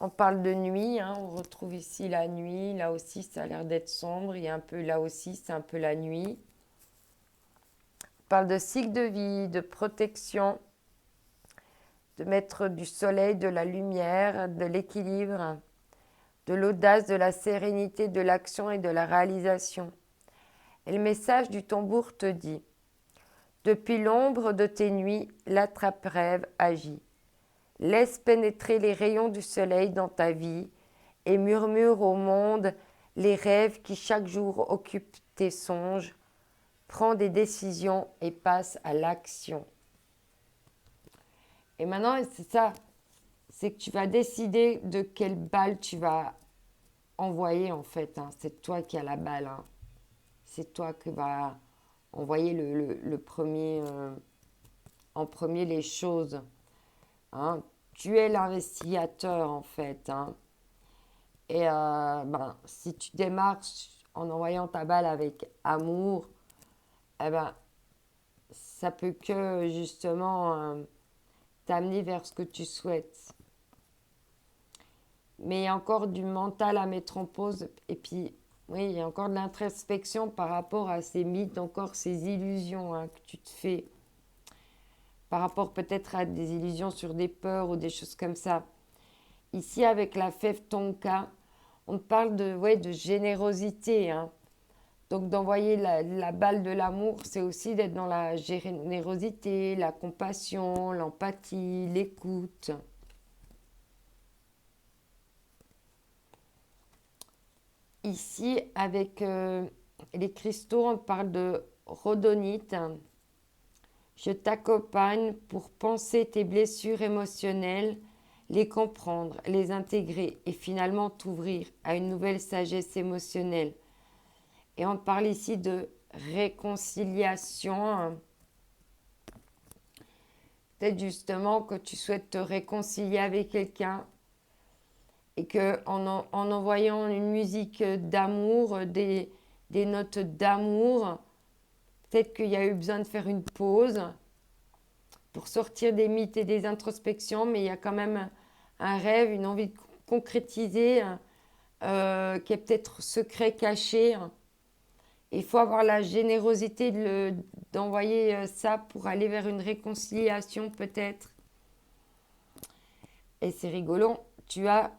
On parle de nuit, hein, on retrouve ici la nuit. Là aussi, ça a l'air d'être sombre. Il y a un peu là aussi, c'est un peu la nuit. On parle de cycle de vie, de protection, de mettre du soleil, de la lumière, de l'équilibre, de l'audace, de la sérénité, de l'action et de la réalisation. Et le message du tambour te dit: depuis l'ombre de tes nuits, l'attrape-rêve agit. Laisse pénétrer les rayons du soleil dans ta vie et murmure au monde les rêves qui chaque jour occupent tes songes. Prends des décisions et passe à l'action. Et maintenant, c'est ça, c'est que tu vas décider de quelle balle tu vas envoyer en fait. Hein. C'est toi qui as la balle. Hein. C'est toi qui vas envoyer le premier, en premier les choses. Hein. Tu es l'investigateur en fait. Hein. Et si tu démarres en envoyant ta balle avec amour, eh ben, ça peut que justement t'amener vers ce que tu souhaites. Mais il y a encore du mental à mettre en pause. Et puis, oui, il y a encore de l'introspection par rapport à ces mythes, encore ces illusions que tu te fais. Par rapport peut-être à des illusions sur des peurs ou des choses comme ça. Ici, avec la fève tonka, on parle de générosité. Hein. Donc, d'envoyer la balle de l'amour, c'est aussi d'être dans la générosité, la compassion, l'empathie, l'écoute. Ici, avec les cristaux, on parle de rhodonite. Je t'accompagne pour penser tes blessures émotionnelles, les comprendre, les intégrer et finalement t'ouvrir à une nouvelle sagesse émotionnelle. Et on parle ici de réconciliation. Peut-être justement que tu souhaites te réconcilier avec quelqu'un et qu'en en envoyant une musique d'amour, des notes d'amour, peut-être qu'il y a eu besoin de faire une pause pour sortir des mythes et des introspections, mais il y a quand même un rêve, une envie de concrétiser qui est peut-être secret, caché. Il faut avoir la générosité d'envoyer ça pour aller vers une réconciliation peut-être. Et c'est rigolo, tu as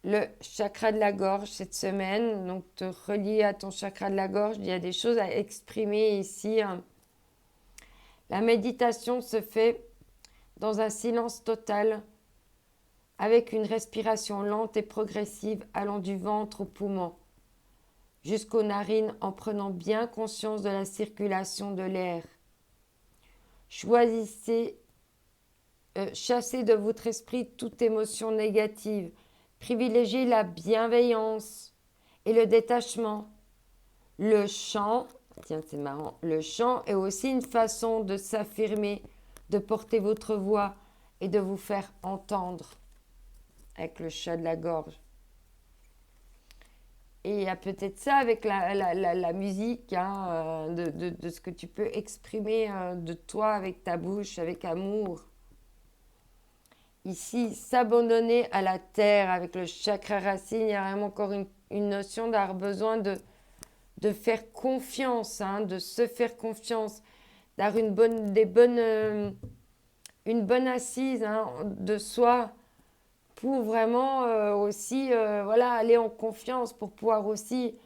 le chakra de la gorge cette semaine, donc te relier à ton chakra de la gorge, il y a des choses à exprimer ici. La méditation se fait dans un silence total, avec une respiration lente et progressive allant du ventre aux poumons, jusqu'aux narines en prenant bien conscience de la circulation de l'air. Choisissez, chassez de votre esprit toute émotion négative. Privilégiez la bienveillance et le détachement. Le chant, tiens c'est marrant, le chant est aussi une façon de s'affirmer, de porter votre voix et de vous faire entendre avec le chat de la gorge. Et il y a peut-être ça avec la musique, hein, de ce que tu peux exprimer de toi avec ta bouche, avec amour. Ici, s'abandonner à la terre avec le chakra racine, il y a vraiment encore une notion d'avoir besoin de faire confiance, hein, de se faire confiance, d'avoir une bonne assise hein, de soi pour vraiment aussi aller en confiance, pour pouvoir aussi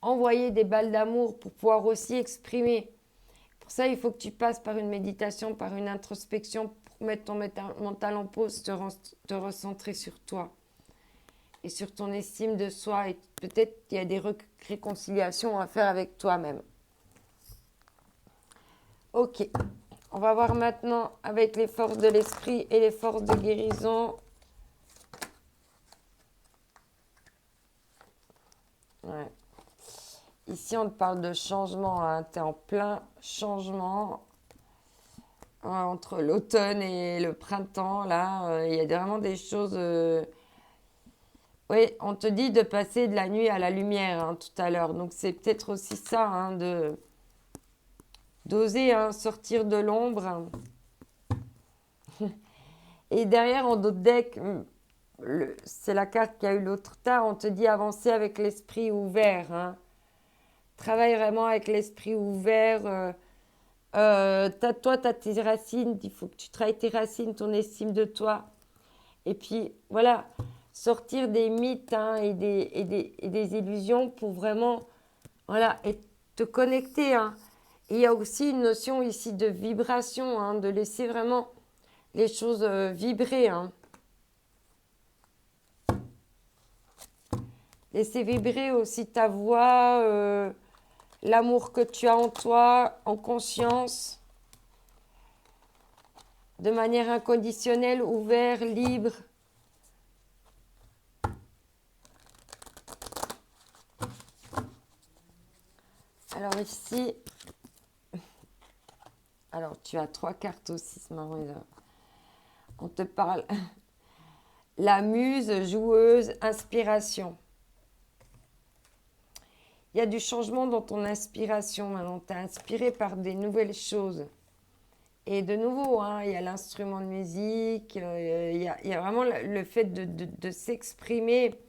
envoyer des balles d'amour, pour pouvoir aussi exprimer. Pour ça, il faut que tu passes par une méditation, par une introspection pour mettre ton mental en pause, te recentrer sur toi et sur ton estime de soi. Et peut-être qu'il y a des réconciliations à faire avec toi-même. Ok, On va voir maintenant avec les forces de l'esprit et les forces de guérison. Ouais. Ici, on te parle de changement. Hein. Tu es en plein changement. Entre l'automne et le printemps, là, il y a vraiment des choses... Oui, on te dit de passer de la nuit à la lumière hein, tout à l'heure. Donc, c'est peut-être aussi ça, hein, d'oser hein, sortir de l'ombre. Et derrière, en d'autres decks, c'est la carte qui a eu l'autre tas, on te dit avancer avec l'esprit ouvert. Hein. Travaille vraiment avec l'esprit ouvert. Toi, tu as tes racines, il faut que tu travailles tes racines, ton estime de toi. Et puis, voilà, sortir des mythes hein, et des illusions pour vraiment, voilà, et te connecter. Hein. Et il y a aussi une notion ici de vibration, hein, de laisser vraiment les choses vibrer. Hein. Laisser vibrer aussi ta voix, l'amour que tu as en toi, en conscience, de manière inconditionnelle, ouvert, libre. Alors ici, alors tu as 3 cartes aussi, c'est marrant. On te parle la muse, joueuse, inspiration. Il y a du changement dans ton inspiration maintenant. Tu es inspiré par des nouvelles choses. Et de nouveau, hein, il y a l'instrument de musique, il y a vraiment le fait de s'exprimer,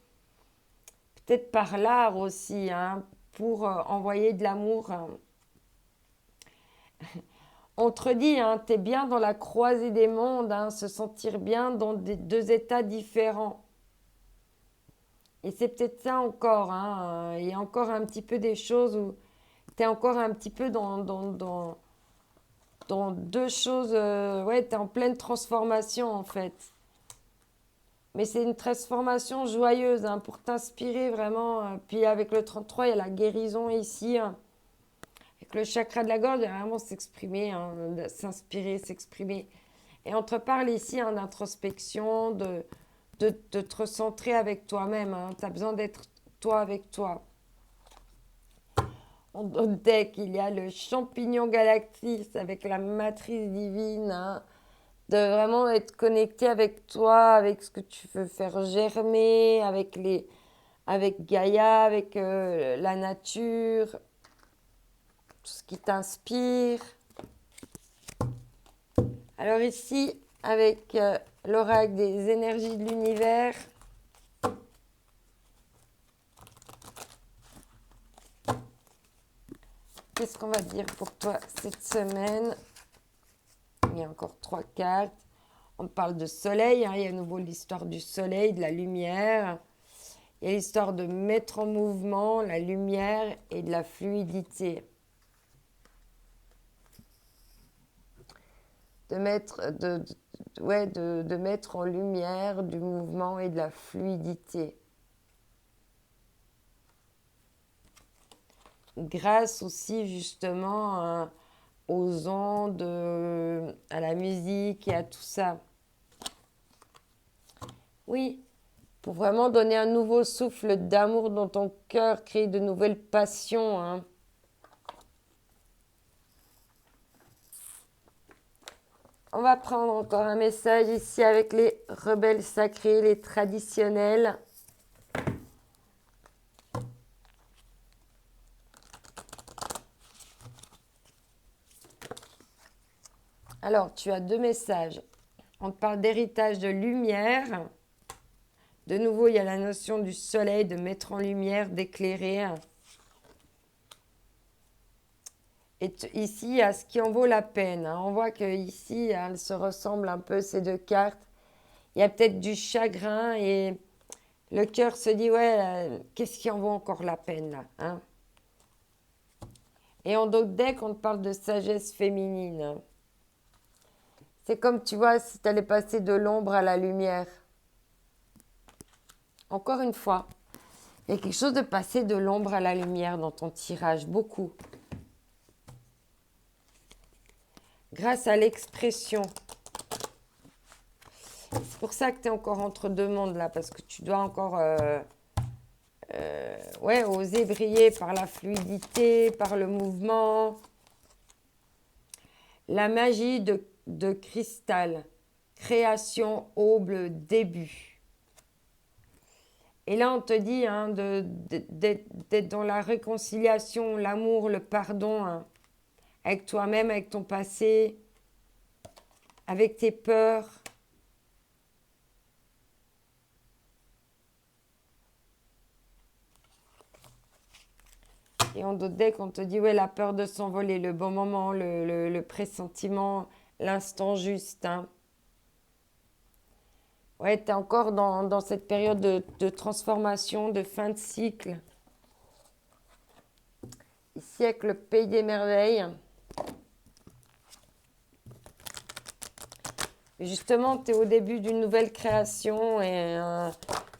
peut-être par l'art aussi, hein, pour envoyer de l'amour. Hein. On te dit, hein, tu es bien dans la croisée des mondes, hein, se sentir bien dans deux états différents. Et c'est peut-être ça encore. Hein, il y a encore un petit peu des choses où tu es encore un petit peu dans deux choses. Ouais, tu es en pleine transformation en fait. Mais c'est une transformation joyeuse hein, pour t'inspirer vraiment. Puis avec le 33, il y a la guérison ici. Hein. Avec le chakra de la gorge, il y a vraiment s'exprimer, hein, s'inspirer, s'exprimer. Et on te parle ici hein, d'introspection, de te recentrer avec toi-même. Hein. Tu as besoin d'être toi avec toi. En deck, il y a le champignon galactique avec la matrice divine. Hein. De vraiment être connecté avec toi, avec ce que tu veux faire germer, avec Gaïa, avec la nature, tout ce qui t'inspire. Alors ici, avec l'oracle des énergies de l'univers, qu'est-ce qu'on va dire pour toi cette semaine? Il y a encore 3 cartes. On parle de soleil, hein, il y a à nouveau l'histoire du soleil, de la lumière. Il y a l'histoire de mettre en mouvement la lumière et de la fluidité. De mettre en lumière du mouvement et de la fluidité. Grâce aussi justement aux ondes, à la musique et à tout ça. Oui, pour vraiment donner un nouveau souffle d'amour dans ton cœur, créer de nouvelles passions. Hein. On va prendre encore un message ici avec les rebelles sacrés, les traditionnels. Alors, tu as 2 messages. On te parle d'héritage de lumière. De nouveau, il y a la notion du soleil, de mettre en lumière, d'éclairer. Et ici, il y a ce qui en vaut la peine. Hein. On voit qu'ici, elles se ressemblent un peu, ces 2 cartes. Il y a peut-être du chagrin et le cœur se dit, ouais, qu'est-ce qui en vaut encore la peine là hein. Et en d'autres decks, on te parle de sagesse féminine. C'est comme, tu vois, si tu allais passer de l'ombre à la lumière. Encore une fois, il y a quelque chose de passer de l'ombre à la lumière dans ton tirage, beaucoup. grâce à l'expression. C'est pour ça que tu es encore entre deux mondes là, parce que tu dois encore ouais, oser briller par la fluidité, par le mouvement. La magie de cristal, création, aube, début. Et là, on te dit hein, d'être dans la réconciliation, l'amour, le pardon, hein, avec toi-même, avec ton passé, avec tes peurs. Et on dès qu'on te dit, ouais, la peur de s'envoler, le bon moment, le pressentiment, l'instant juste. Hein. Ouais, tu es encore dans cette période de transformation, de fin de cycle. Ici, avec le pays des merveilles. Et justement, tu es au début d'une nouvelle création et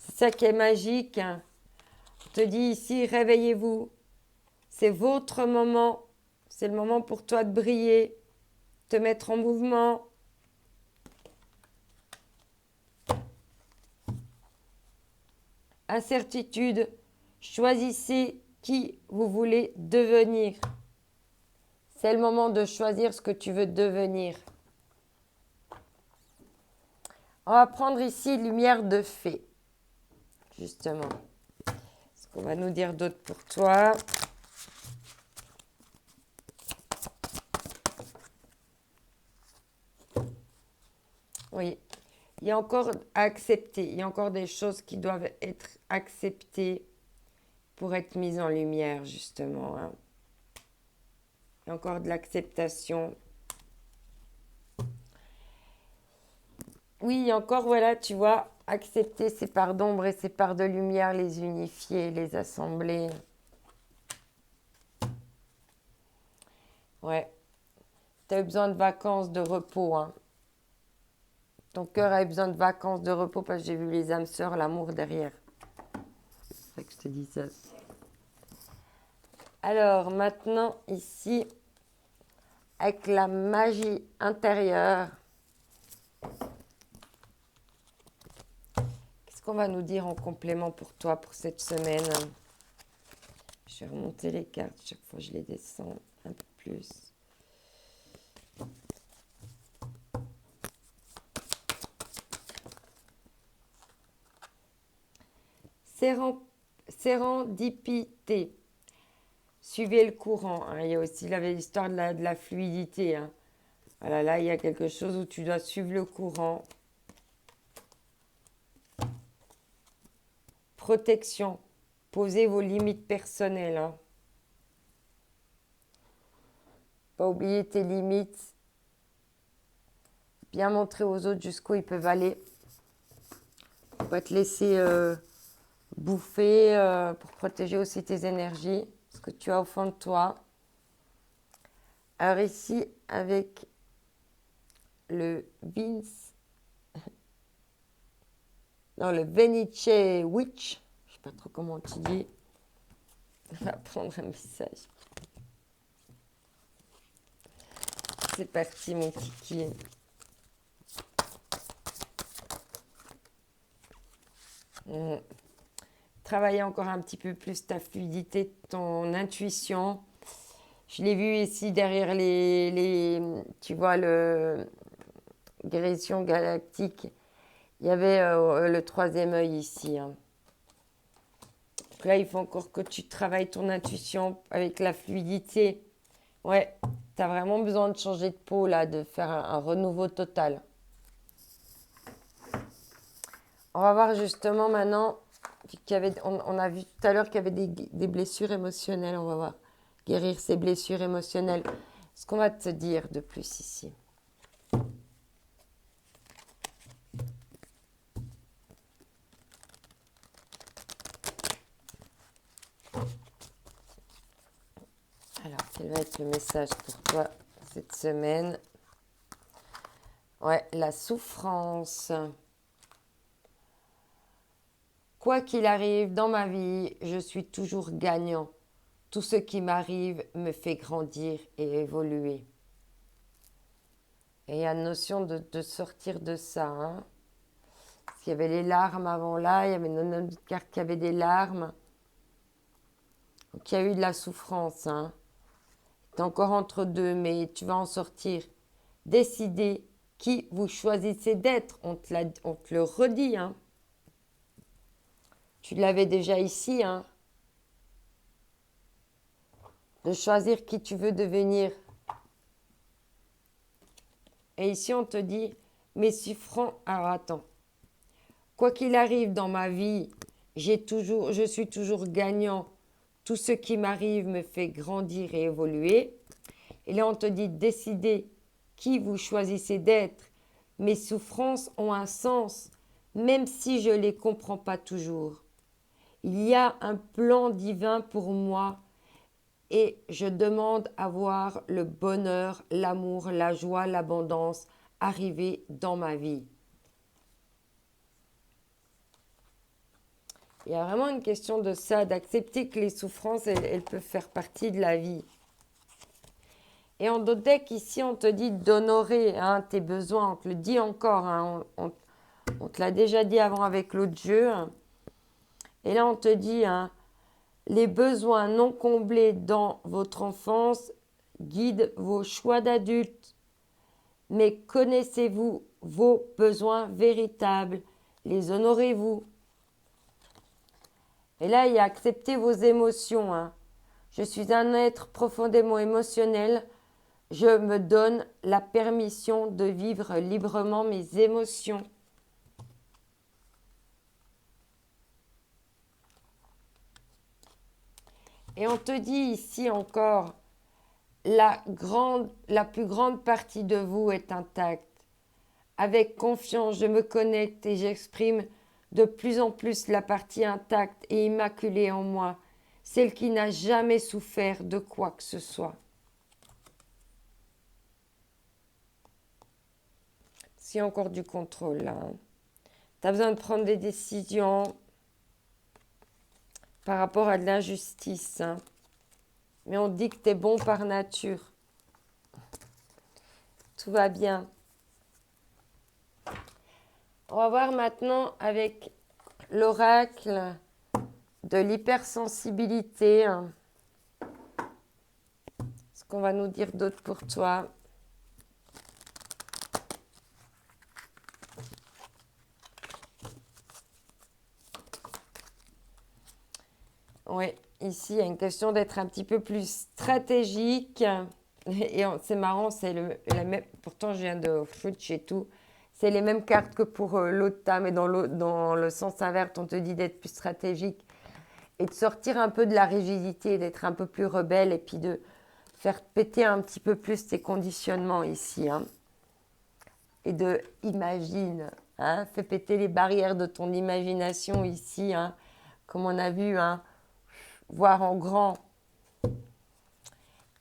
c'est ça qui est magique. On te dit ici, réveillez-vous. C'est votre moment. C'est le moment pour toi de briller, te mettre en mouvement. Incertitude, choisissez qui vous voulez devenir. C'est le moment de choisir ce que tu veux devenir. On va prendre ici lumière de fée, justement. Ce qu'on va nous dire d'autre pour toi. Oui, il y a encore à accepter. Il y a encore des choses qui doivent être acceptées pour être mises en lumière, justement. Hein. Il y a encore de l'acceptation. Oui, il y a encore, voilà, tu vois, accepter ces parts d'ombre et ces parts de lumière, les unifier, les assembler. Ouais. Tu as eu besoin de vacances, de repos. Hein. Ton cœur a eu besoin de vacances, de repos, parce que j'ai vu les âmes sœurs, l'amour derrière. C'est pour ça que je te dis ça. Alors, maintenant, ici, avec la magie intérieure, qu'est-ce qu'on va nous dire en complément pour toi, pour cette semaine? Je vais remonter les cartes, chaque fois je les descends un peu plus. Sérendipité. Suivez le courant. Hein. Il y a aussi l'histoire de la fluidité. Hein. Voilà, là, il y a quelque chose où tu dois suivre le courant. Protection. Posez vos limites personnelles. Hein. Pas oublier tes limites. Bien montrer aux autres jusqu'où ils peuvent aller. Pas te laisser bouffer pour protéger aussi tes énergies. Ce que tu as au fond de toi. Alors ici, avec le Vince, non, le Venice Witch, je ne sais pas trop comment tu dis, on va prendre un message. C'est parti, mon kiki. Travailler encore un petit peu plus ta fluidité, ton intuition. Je l'ai vu ici derrière tu vois, le guérison galactique. Il y avait le troisième œil ici. Hein. Donc là, il faut encore que tu travailles ton intuition avec la fluidité. Ouais, tu as vraiment besoin de changer de peau, là, de faire un renouveau total. On va voir justement maintenant, on a vu tout à l'heure qu'il y avait des blessures émotionnelles. On va voir, guérir ces blessures émotionnelles. Ce qu'on va te dire de plus ici. Alors, quel va être le message pour toi cette semaine? Ouais, la souffrance. Quoi qu'il arrive dans ma vie, je suis toujours gagnant. Tout ce qui m'arrive me fait grandir et évoluer. Et il y a une notion de sortir de ça. Hein. Parce qu'il y avait les larmes avant là, il y avait une autre carte qui avait des larmes. Donc il y a eu de la souffrance. Hein. Tu es encore entre deux, mais tu vas en sortir. Décidez qui vous choisissez d'être. On te le redit. Hein. Tu l'avais déjà ici. Hein. De choisir qui tu veux devenir. Et ici, on te dit, mais si franc... Alors, attends. Quoi qu'il arrive dans ma vie, je suis toujours gagnant. Tout ce qui m'arrive me fait grandir et évoluer. Et là, on te dit, décidez qui vous choisissez d'être. Mes souffrances ont un sens, même si je ne les comprends pas toujours. Il y a un plan divin pour moi et je demande à voir le bonheur, l'amour, la joie, l'abondance arriver dans ma vie. Il y a vraiment une question de ça, d'accepter que les souffrances, elles peuvent faire partie de la vie. Et en Dodec, ici, on te dit d'honorer hein, tes besoins. On te le dit encore. Hein, on te l'a déjà dit avant avec l'autre jeu. Et là, on te dit, hein, les besoins non comblés dans votre enfance guident vos choix d'adultes. Mais connaissez-vous vos besoins véritables? Les honorez-vous? Et là, il y a accepter vos émotions. Hein. Je suis un être profondément émotionnel. Je me donne la permission de vivre librement mes émotions. Et on te dit ici encore, la plus grande partie de vous est intacte. Avec confiance, je me connecte et j'exprime de plus en plus la partie intacte et immaculée en moi, celle qui n'a jamais souffert de quoi que ce soit. Il y a encore du contrôle là. Hein. Tu as besoin de prendre des décisions par rapport à de l'injustice. Hein. Mais on dit que tu es bon par nature. Tout va bien. On va voir maintenant avec l'oracle de l'hypersensibilité. Hein. Ce qu'on va nous dire d'autre pour toi. Oui, ici, il y a une question d'être un petit peu plus stratégique. Et c'est marrant, c'est la même. Pourtant, je viens de Fudge et tout. C'est les mêmes cartes que pour l'autre tame, mais dans le sens inverse, on te dit d'être plus stratégique et de sortir un peu de la rigidité, d'être un peu plus rebelle et puis de faire péter un petit peu plus tes conditionnements ici. Hein. Et de imagine, hein, fais péter les barrières de ton imagination ici, hein, comme on a vu, hein, voir en grand.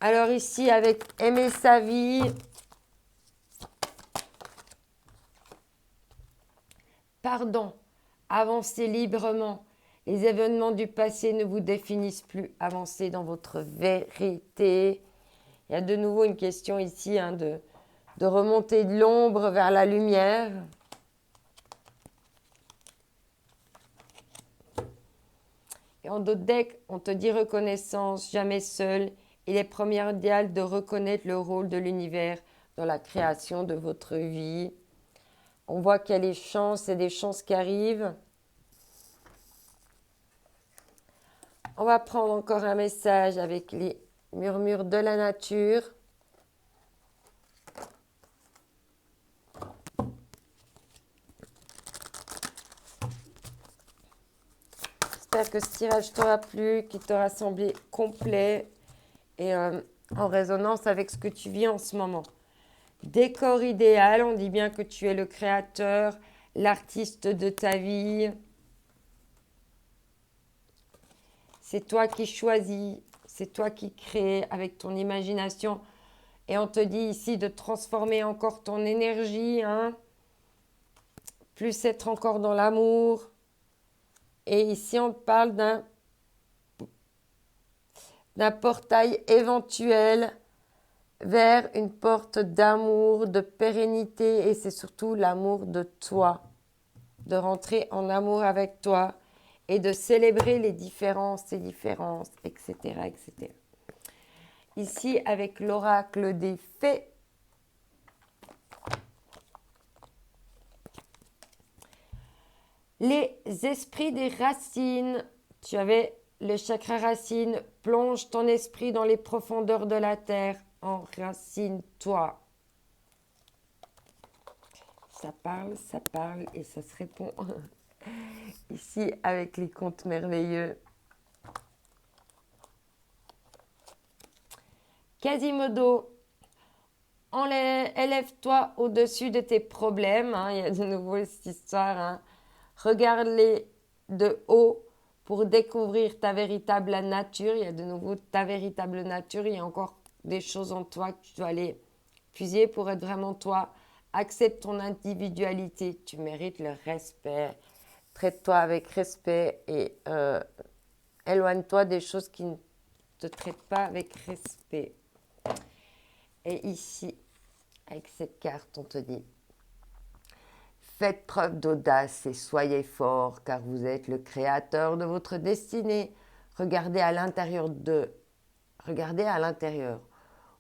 Alors ici, avec aimer sa vie, pardon, avancez librement. Les événements du passé ne vous définissent plus. Avancez dans votre vérité. Il y a de nouveau une question ici hein, de remonter de l'ombre vers la lumière. Et en d'autres decks, on te dit reconnaissance, jamais seul. Il est primordial de reconnaître le rôle de l'univers dans la création de votre vie. On voit qu'il y a les chances et des chances qui arrivent. On va prendre encore un message avec les murmures de la nature. J'espère que ce tirage t'aura plu, qu'il t'aura semblé complet et en résonance avec ce que tu vis en ce moment. Décor idéal, on dit bien que tu es le créateur, l'artiste de ta vie. C'est toi qui choisis, c'est toi qui crées avec ton imagination. Et on te dit ici de transformer encore ton énergie, hein, plus être encore dans l'amour. Et ici, on te parle d'un portail éventuel vers une porte d'amour, de pérennité et c'est surtout l'amour de toi, de rentrer en amour avec toi et de célébrer les différences, etc., etc. Ici, avec l'oracle des fées, les esprits des racines. Tu avais le chakra racine. Plonge ton esprit dans les profondeurs de la terre. Enracine-toi. Ça parle et ça se répond. Ici, avec les contes merveilleux. Quasimodo, élève-toi au-dessus de tes problèmes. Il y a de nouveau cette histoire. Regarde-les de haut pour découvrir ta véritable nature. Il y a de nouveau ta véritable nature. Il y a encore des choses en toi que tu dois aller puiser pour être vraiment toi. Accepte ton individualité. Tu mérites le respect. Traite-toi avec respect et éloigne-toi des choses qui ne te traitent pas avec respect. Et ici, avec cette carte, on te dit: faites preuve d'audace et soyez forts, car vous êtes le créateur de votre destinée. Regardez à l'intérieur.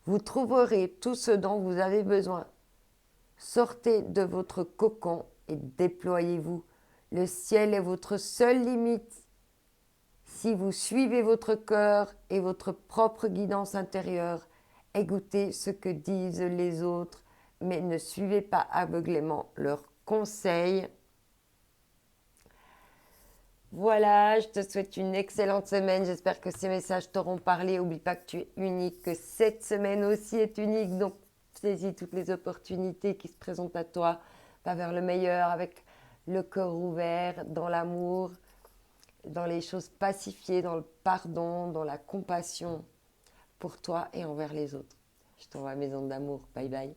Vous trouverez tout ce dont vous avez besoin. Sortez de votre cocon et déployez-vous. Le ciel est votre seule limite. Si vous suivez votre cœur et votre propre guidance intérieure, écoutez ce que disent les autres, mais ne suivez pas aveuglément leurs conseils. Voilà, je te souhaite une excellente semaine. J'espère que ces messages t'auront parlé. N'oublie pas que tu es unique, que cette semaine aussi est unique. Donc, saisis toutes les opportunités qui se présentent à toi. Va vers le meilleur avec le cœur ouvert, dans l'amour, dans les choses pacifiées, dans le pardon, dans la compassion pour toi et envers les autres. Je t'envoie mes ondes d'amour. Bye bye.